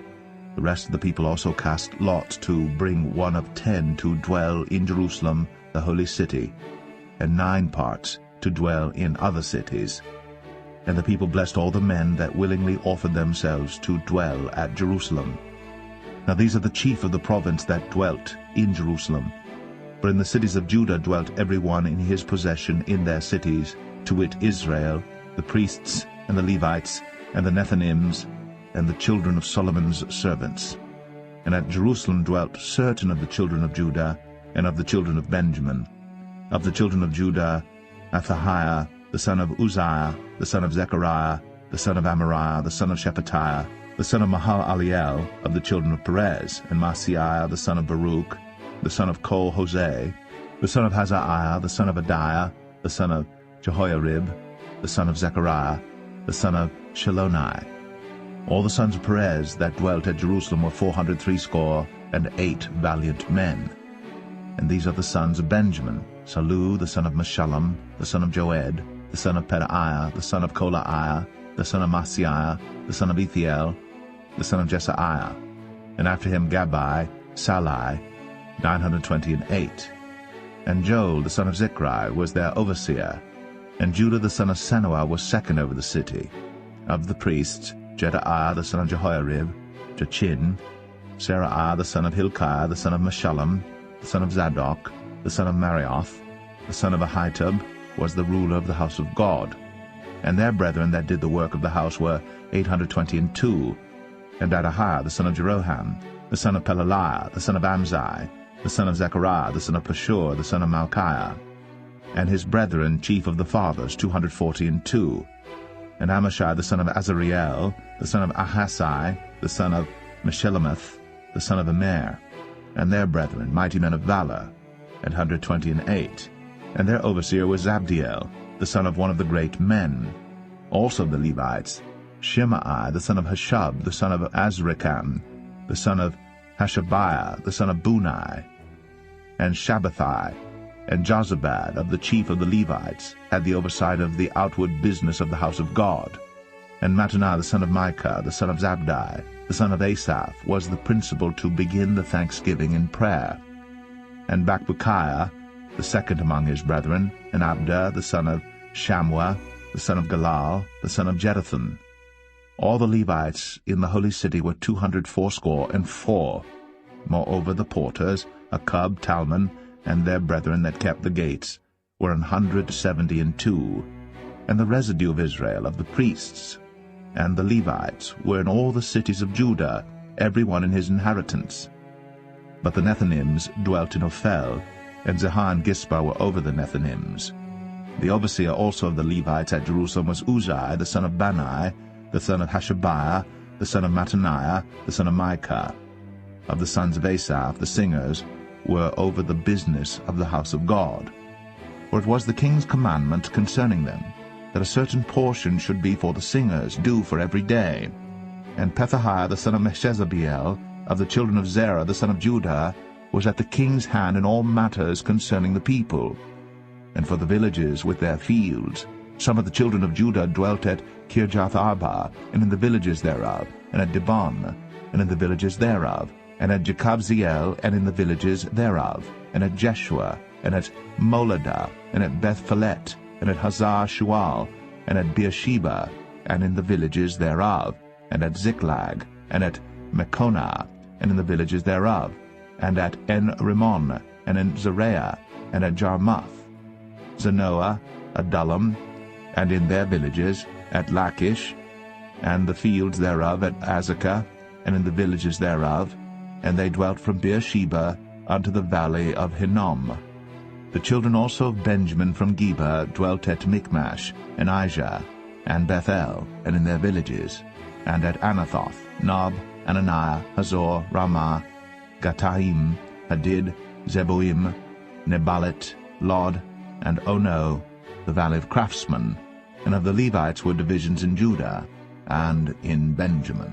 Speaker 1: The rest of the people also cast lots to bring 1 of 10 to dwell in Jerusalem, the holy city, and 9 parts to dwell in other cities. And the people blessed all the men that willingly offered themselves to dwell at Jerusalem. Now these are the chief of the province that dwelt in Jerusalem. For in the cities of Judah dwelt every one in his possession in their cities, to wit Israel, the priests, and the Levites, and the Nethinims, and the children of Solomon's servants. And at Jerusalem dwelt certain of the children of Judah, and of the children of Benjamin. Of the children of Judah, Athahiah, the son of Uzziah, the son of Zechariah, the son of Amariah, the son of Shephatiah, the son of Mahalaliel, of the children of Perez, and Maaseiah, the son of Baruch, the son of Kol-Hoseh, the son of Hazaiah, the son of Adiah, the son of Jehoiarib, the son of Zechariah, the son of Shiloni. All the sons of Perez that dwelt at Jerusalem were 468 valiant men. And these are the sons of Benjamin: Salu, the son of Meshullam, the son of Joed, the son of Pedaiah, the son of Kolaiah, the son of Maaseiah, the son of Ethiel, the son of Jesaiah. And after him Gabbai, Salai, 928. And Joel, the son of Zichri, was their overseer. And Judah, the son of Senuah, was second over the city. Of the priests, Jedaiah, the son of Jehoiarib, Jachin, Seraiah, the son of Hilkiah, the son of Meshullam, the son of Zadok, the son of Marioth, the son of Ahitub, was the ruler of the house of God. And their brethren that did the work of the house were 822. And Adahiah, the son of Jeroham, the son of Pelaliah, the son of Amzai, the son of Zechariah, the son of Pashur, the son of Malchiah, and his brethren, chief of the fathers, 242. And Amashai, the son of Azariel, the son of Ahasai, the son of Meshillemeth, the son of Immer, and their brethren, mighty men of valor, 128. And their overseer was Zabdiel, the son of one of the great men. Also the Levites, Shimei, the son of Hashub, the son of Azrikam, the son of Hashabiah, the son of Bunai, and Shabbathai, And Jozabad of the chief of the Levites had the oversight of the outward business of the house of God. And Mattaniah the son of Micah, the son of Zabdi, the son of Asaph, was the principal to begin the thanksgiving in prayer. And Bakbukiah, the second among his brethren, and Abda the son of Shammua, the son of Galal, the son of Jeduthun. All the Levites in the holy city were 284. Moreover the porters, Akkub, Talmon, and their brethren that kept the gates, were 172. And the residue of Israel, of the priests, and the Levites, were in all the cities of Judah, every one in his inheritance. But the Nethinims dwelt in Ophel, and Zehah and Gispa were over the Nethinims. The overseer also of the Levites at Jerusalem was Uzziah the son of Bani, the son of Hashabiah, the son of Mattaniah, the son of Micah. Of the sons of Asaph, the singers, were over the business of the house of God. For it was the king's commandment concerning them, that a certain portion should be for the singers, due for every day. And Pethahiah the son of Meshezabeel, of the children of Zerah the son of Judah, was at the king's hand in all matters concerning the people. And for the villages with their fields, some of the children of Judah dwelt at Kirjath-Arba, and in the villages thereof, and at Dibon, and in the villages thereof, and at Jekabzeel, and in the villages thereof, and at Jeshua, and at Moladah, and at Beth-Phelet, and at Hazar-Shual, and at Beersheba, and in the villages thereof, and at Ziklag, and at Mekonah, and in the villages thereof, and at En-Rimmon, and in Zereah, and at Jarmuth, Zanoah, Adullam, and in their villages, at Lachish, and the fields thereof at Azekah, and in the villages thereof, and they dwelt from Beersheba unto the valley of Hinnom. The children also of Benjamin from Geba dwelt at Michmash, and Aijah, and Bethel, and in their villages, and at Anathoth, Nob, Ananiah, Hazor, Ramah, Gataim, Hadid, Zeboim, Nebalit, Lod, and Ono, the valley of craftsmen. And of the Levites were divisions in Judah and in Benjamin.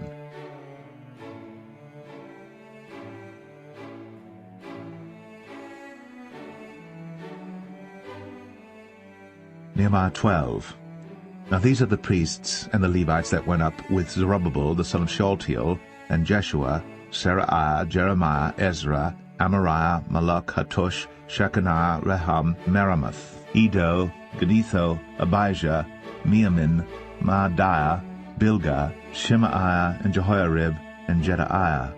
Speaker 1: Nehemiah 12. Now these are the priests and the Levites that went up with Zerubbabel the son of Shealtiel, and Jeshua, Seraiah, Jeremiah, Ezra, Amariah, Malach, Hattush, Shechaniah, Rehum, Meremoth, Edo, Giddetho, Abijah, Miamin, Maadiah, Bilgah, Shemaiah, and Jehoiarib, and Jedaiah,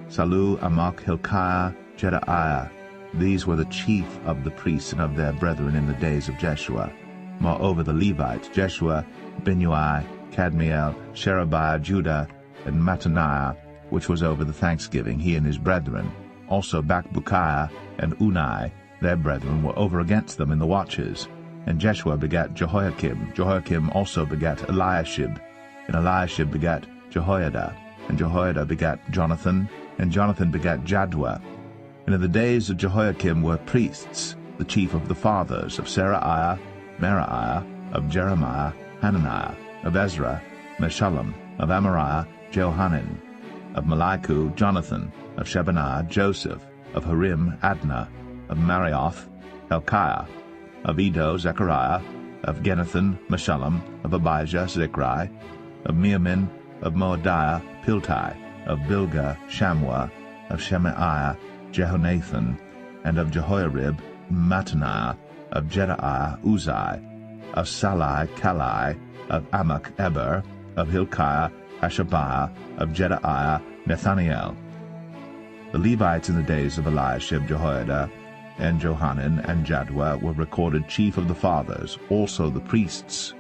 Speaker 1: Salu, Amok, Hilkiah, Jedaiah. These were the chief of the priests and of their brethren in the days of Jeshua. Moreover the Levites, Jeshua, Binnui, Kadmiel, Sherebiah, Judah, and Mattaniah, which was over the thanksgiving, he and his brethren. Also Bakbukiah and Unai, their brethren, were over against them in the watches. And Jeshua begat Jehoiakim. Jehoiakim also begat Eliashib. And Eliashib begat Jehoiada. And Jehoiada begat Jonathan. And Jonathan begat Jaddua. And in the days of Jehoiakim were priests, the chief of the fathers, of Seraiah, Meraiah, of Jeremiah, Hananiah, of Ezra, Meshullam, of Amariah, Jehohanan, of Malichu, Jonathan, of Shebaniah, Joseph, of Harim, Adnah, of Marioth, Helkiah, of Edo, Zechariah, of Genethan, Meshullam, of Abijah, Zichri, of Miamin, of Moadiah, Piltai, of Bilgah, Shammua, of Shemaiah, Jehonathan, and of Jehoiarib, Mattaniah, of Jedaiah, Uzai, of Salai, Kalai, of Amok, Eber, of Hilkiah, Hashabiah, of Jedaiah, Nethaniel. The Levites in the days of Eliashib, Jehoiada, and Johanan, and Jaddua were recorded chief of the fathers, also the priests,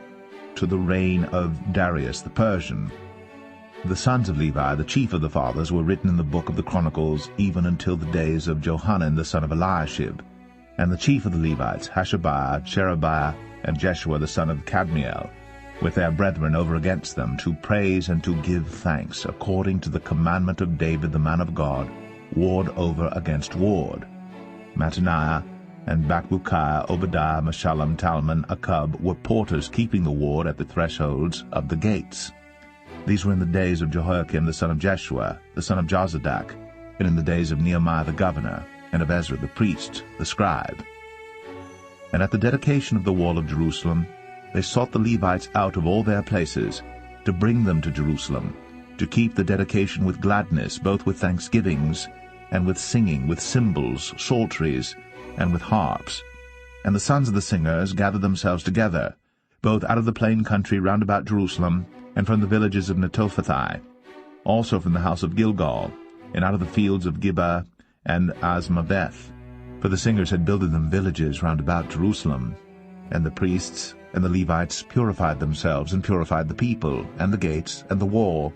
Speaker 1: to the reign of Darius the Persian. The sons of Levi, the chief of the fathers, were written in the book of the Chronicles even until the days of Johanan the son of Eliashib. And the chief of the Levites, Hashabiah, Sherebiah, and Jeshua the son of Kadmiel, with their brethren over against them, to praise and to give thanks, according to the commandment of David the man of God, ward over against ward. Mattaniah and Bakbukiah, Obadiah, Meshullam, Talmon, Akkub were porters keeping the ward at the thresholds of the gates. These were in the days of Jehoiakim the son of Jeshua, the son of Jozadak, and in the days of Nehemiah the governor, and of Ezra the priest, the scribe. And at the dedication of the wall of Jerusalem, they sought the Levites out of all their places, to bring them to Jerusalem, to keep the dedication with gladness, both with thanksgivings, and with singing, with cymbals, psalteries, and with harps. And the sons of the singers gathered themselves together, both out of the plain country round about Jerusalem, and from the villages of Netophathi, also from the house of Gilgal, and out of the fields of Gibeah and Azmaveth. For the singers had builded them villages round about Jerusalem. And the priests and the Levites purified themselves, and purified the people, and the gates, and the wall.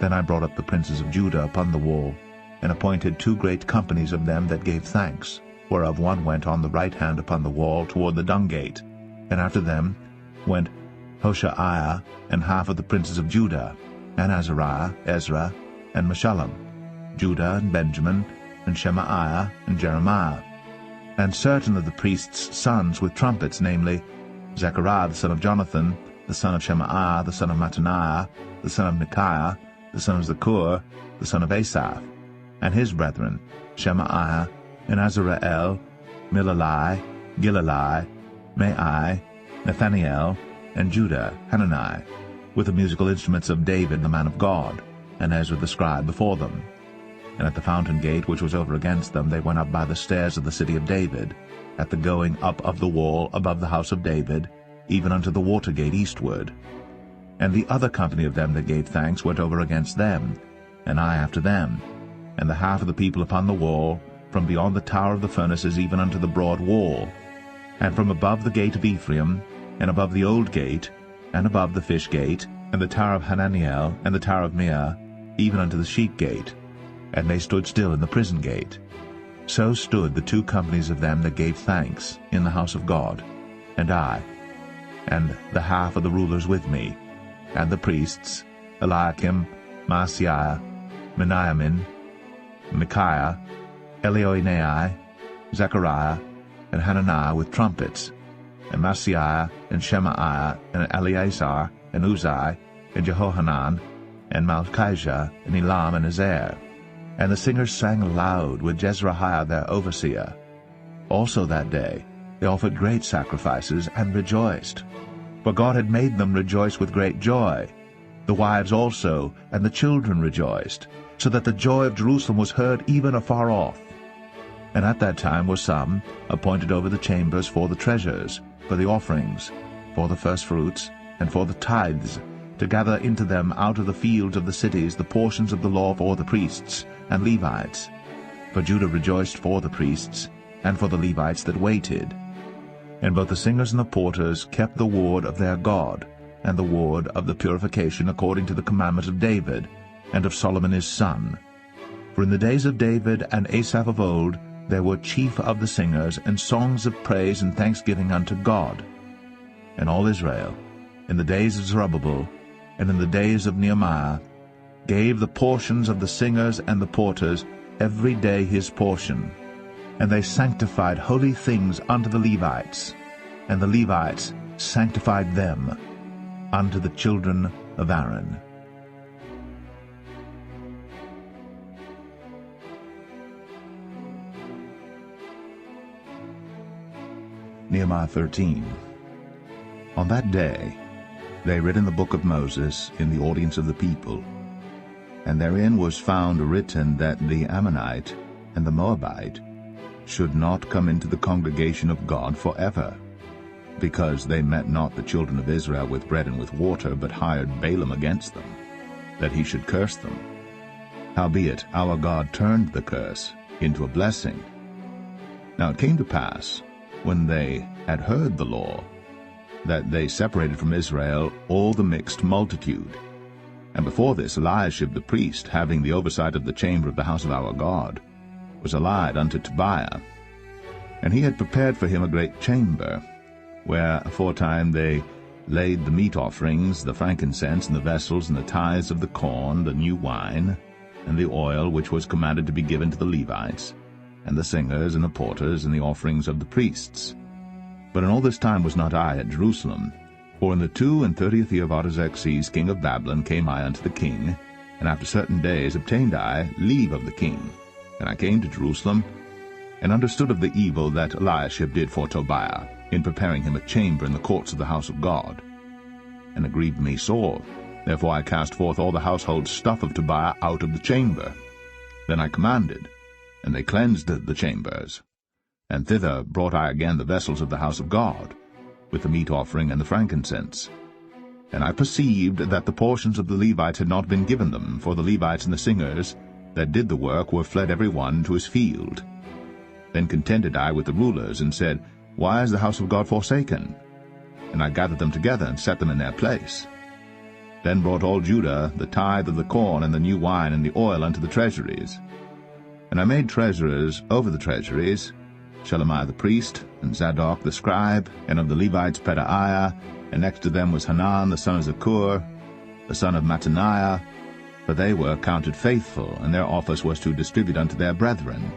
Speaker 1: Then I brought up the princes of Judah upon the wall, and appointed 2 great companies of them that gave thanks, whereof one went on the right hand upon the wall toward the dung gate. And after them went Hoshaiah and half of the princes of Judah, and Azariah, Ezra, and Meshullam, Judah and Benjamin, and Shemaiah and Jeremiah, and certain of the priests' sons with trumpets, namely Zechariah the son of Jonathan, the son of Shemaiah, the son of Mattaniah, the son of Micaiah, the son of Zakur, the son of Asaph, and his brethren, Shemaiah, and Azareel, Milalai, Gilalai, Mai, Nathaniel, and Judah, Hanani, with the musical instruments of David the man of God, and Ezra the scribe before them. And at the fountain gate which was over against them they went up by the stairs of the city of David, at the going up of the wall above the house of David, even unto the water gate eastward. And the other company of them that gave thanks went over against them, and I after them, and the half of the people upon the wall, from beyond the tower of the furnaces even unto the broad wall, and from above the gate of Ephraim, and above the old gate, and above the fish gate, and the tower of Hananiel, and the tower of Meah, even unto the sheep gate. And they stood still in the prison gate. So stood the 2 companies of them that gave thanks in the house of God, and I, and the half of the rulers with me, and the priests, Eliakim, Maaseiah, Meniamin, Micaiah, Elioenai, Zechariah, and Hananiah with trumpets, and Maaseiah, and Shemaiah, and Eleazar, and Uzai, and Jehohanan, and Malchijah, and Elam, and Ezer. And the singers sang aloud with Jezrahiah their overseer. Also that day they offered great sacrifices, and rejoiced. For God had made them rejoice with great joy. The wives also and the children rejoiced, so that the joy of Jerusalem was heard even afar off. And at that time were some appointed over the chambers for the treasures, for the offerings, for the firstfruits, and for the tithes, to gather into them out of the fields of the cities the portions of the law for the priests and Levites. For Judah rejoiced for the priests, and for the Levites that waited. And both the singers and the porters kept the ward of their God, and the ward of the purification according to the commandment of David, and of Solomon his son. For in the days of David and Asaph of old there were chief of the singers, and songs of praise and thanksgiving unto God. And all Israel, in the days of Zerubbabel, and in the days of Nehemiah, gave the portions of the singers and the porters every day his portion. And they sanctified holy things unto the Levites, and the Levites sanctified them unto the children of Aaron. Nehemiah 13. On that day they read in the book of Moses in the audience of the people, and therein was found written that the Ammonite and the Moabite should not come into the congregation of God forever, because they met not the children of Israel with bread and with water, but hired Balaam against them, that he should curse them. Howbeit our God turned the curse into a blessing. Now it came to pass, when they had heard the law, that they separated from Israel all the mixed multitude. And before this Eliashib the priest, having the oversight of the chamber of the house of our God, was allied unto Tobiah. And he had prepared for him a great chamber, where aforetime they laid the meat offerings, the frankincense, and the vessels, and the tithes of the corn, the new wine, and the oil which was commanded to be given to the Levites, and the singers, and the porters, and the offerings of the priests. But in all this time was not I at Jerusalem, for in the 32 year of Artaxerxes king of Babylon came I unto the king, and after certain days obtained I leave of the king. And I came to Jerusalem, and understood of the evil that Eliashib did for Tobiah, in preparing him a chamber in the courts of the house of God. And it grieved me sore. Therefore I cast forth all the household stuff of Tobiah out of the chamber. Then I commanded, and they cleansed the chambers. And thither brought I again the vessels of the house of God, with the meat offering and the frankincense. And I perceived that the portions of the Levites had not been given them, for the Levites and the singers that did the work were fled every one to his field. Then contended I with the rulers, and said, Why is the house of God forsaken? And I gathered them together, and set them in their place. Then brought all Judah the tithe of the corn, and the new wine, and the oil unto the treasuries. And I made treasurers over the treasuries, Shelemiah the priest, and Zadok the scribe, and of the Levites Pedaiah, and next to them was Hanan the son of Zakur, the son of Mattaniah, for they were counted faithful, and their office was to distribute unto their brethren.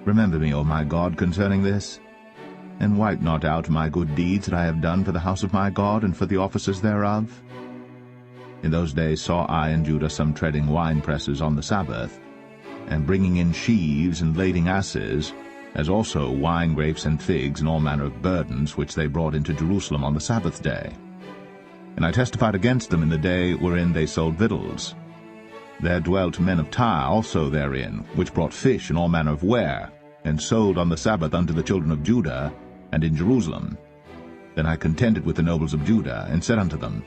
Speaker 1: Remember me, O my God, concerning this, and wipe not out my good deeds that I have done for the house of my God, and for the offices thereof. In those days saw I in Judah some treading winepresses on the Sabbath, and bringing in sheaves and lading asses, as also wine grapes and figs and all manner of burdens which they brought into Jerusalem on the Sabbath day. And I testified against them in the day wherein they sold victuals. There dwelt men of Tyre also therein, which brought fish and all manner of ware, and sold on the Sabbath unto the children of Judah, and in Jerusalem. Then I contended with the nobles of Judah, and said unto them,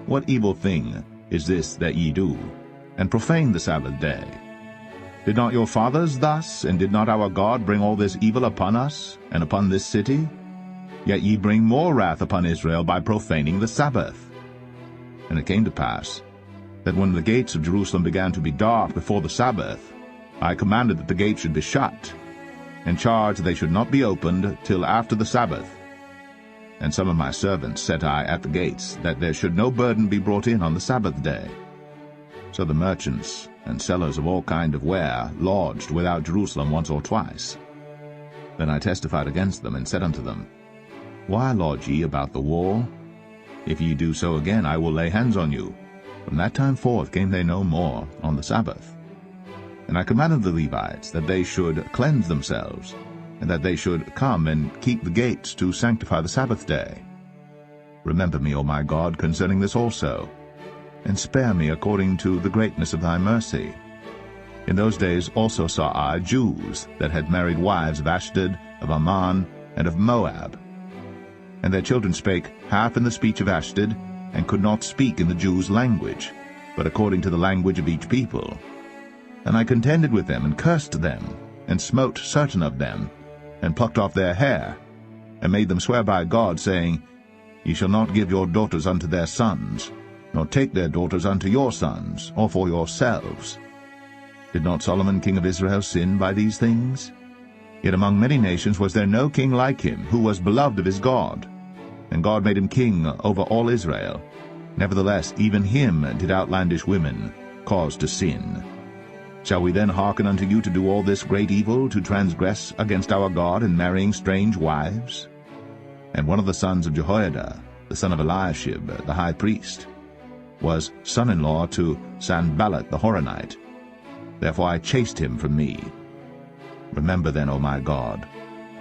Speaker 1: What evil thing is this that ye do, and profane the Sabbath day? Did not your fathers thus, and did not our God bring all this evil upon us, and upon this city? Yet ye bring more wrath upon Israel by profaning the Sabbath. And it came to pass, that when the gates of Jerusalem began to be dark before the Sabbath, I commanded that the gates should be shut, and charged they should not be opened till after the Sabbath. And some of my servants set I at the gates, that there should no burden be brought in on the Sabbath day. So the merchants and sellers of all kind of ware lodged without Jerusalem once or twice. Then I testified against them, and said unto them, Why lodge ye about the wall? If ye do so again, I will lay hands on you. From that time forth came they no more on the Sabbath. And I commanded the Levites that they should cleanse themselves, and that they should come and keep the gates to sanctify the Sabbath day. Remember me, O my God, concerning this also, and spare me according to the greatness of thy mercy. In those days also saw I Jews that had married wives of Ashdod, of Ammon, and of Moab. And their children spake half in the speech of Ashdod, and could not speak in the Jews' language, but according to the language of each people. And I contended with them, and cursed them, and smote certain of them, and plucked off their hair, and made them swear by God, saying, Ye shall not give your daughters unto their sons, nor take their daughters unto your sons, or for yourselves. Did not Solomon king of Israel sin by these things? Yet among many nations was there no king like him, who was beloved of his God. And God made him king over all Israel. Nevertheless, even him did outlandish women cause to sin. Shall we then hearken unto you to do all this great evil, to transgress against our God in marrying strange wives? And one of the sons of Jehoiada, the son of Eliashib, the high priest, was son-in-law to Sanballat the Horonite. Therefore I chased him from me. Remember then, O my God,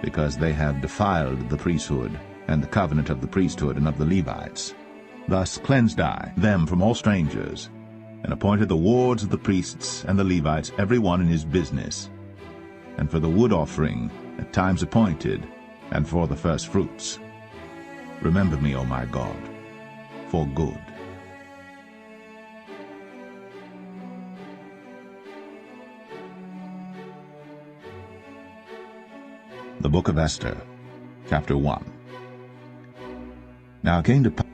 Speaker 1: because they have defiled the priesthood, and the covenant of the priesthood and of the Levites. Thus cleansed I them from all strangers, and appointed the wards of the priests and the Levites, every one in his business, and for the wood offering at times appointed, and for the first fruits. Remember me, O my God, for good. The Book of Esther, Chapter 1. Now it came to pass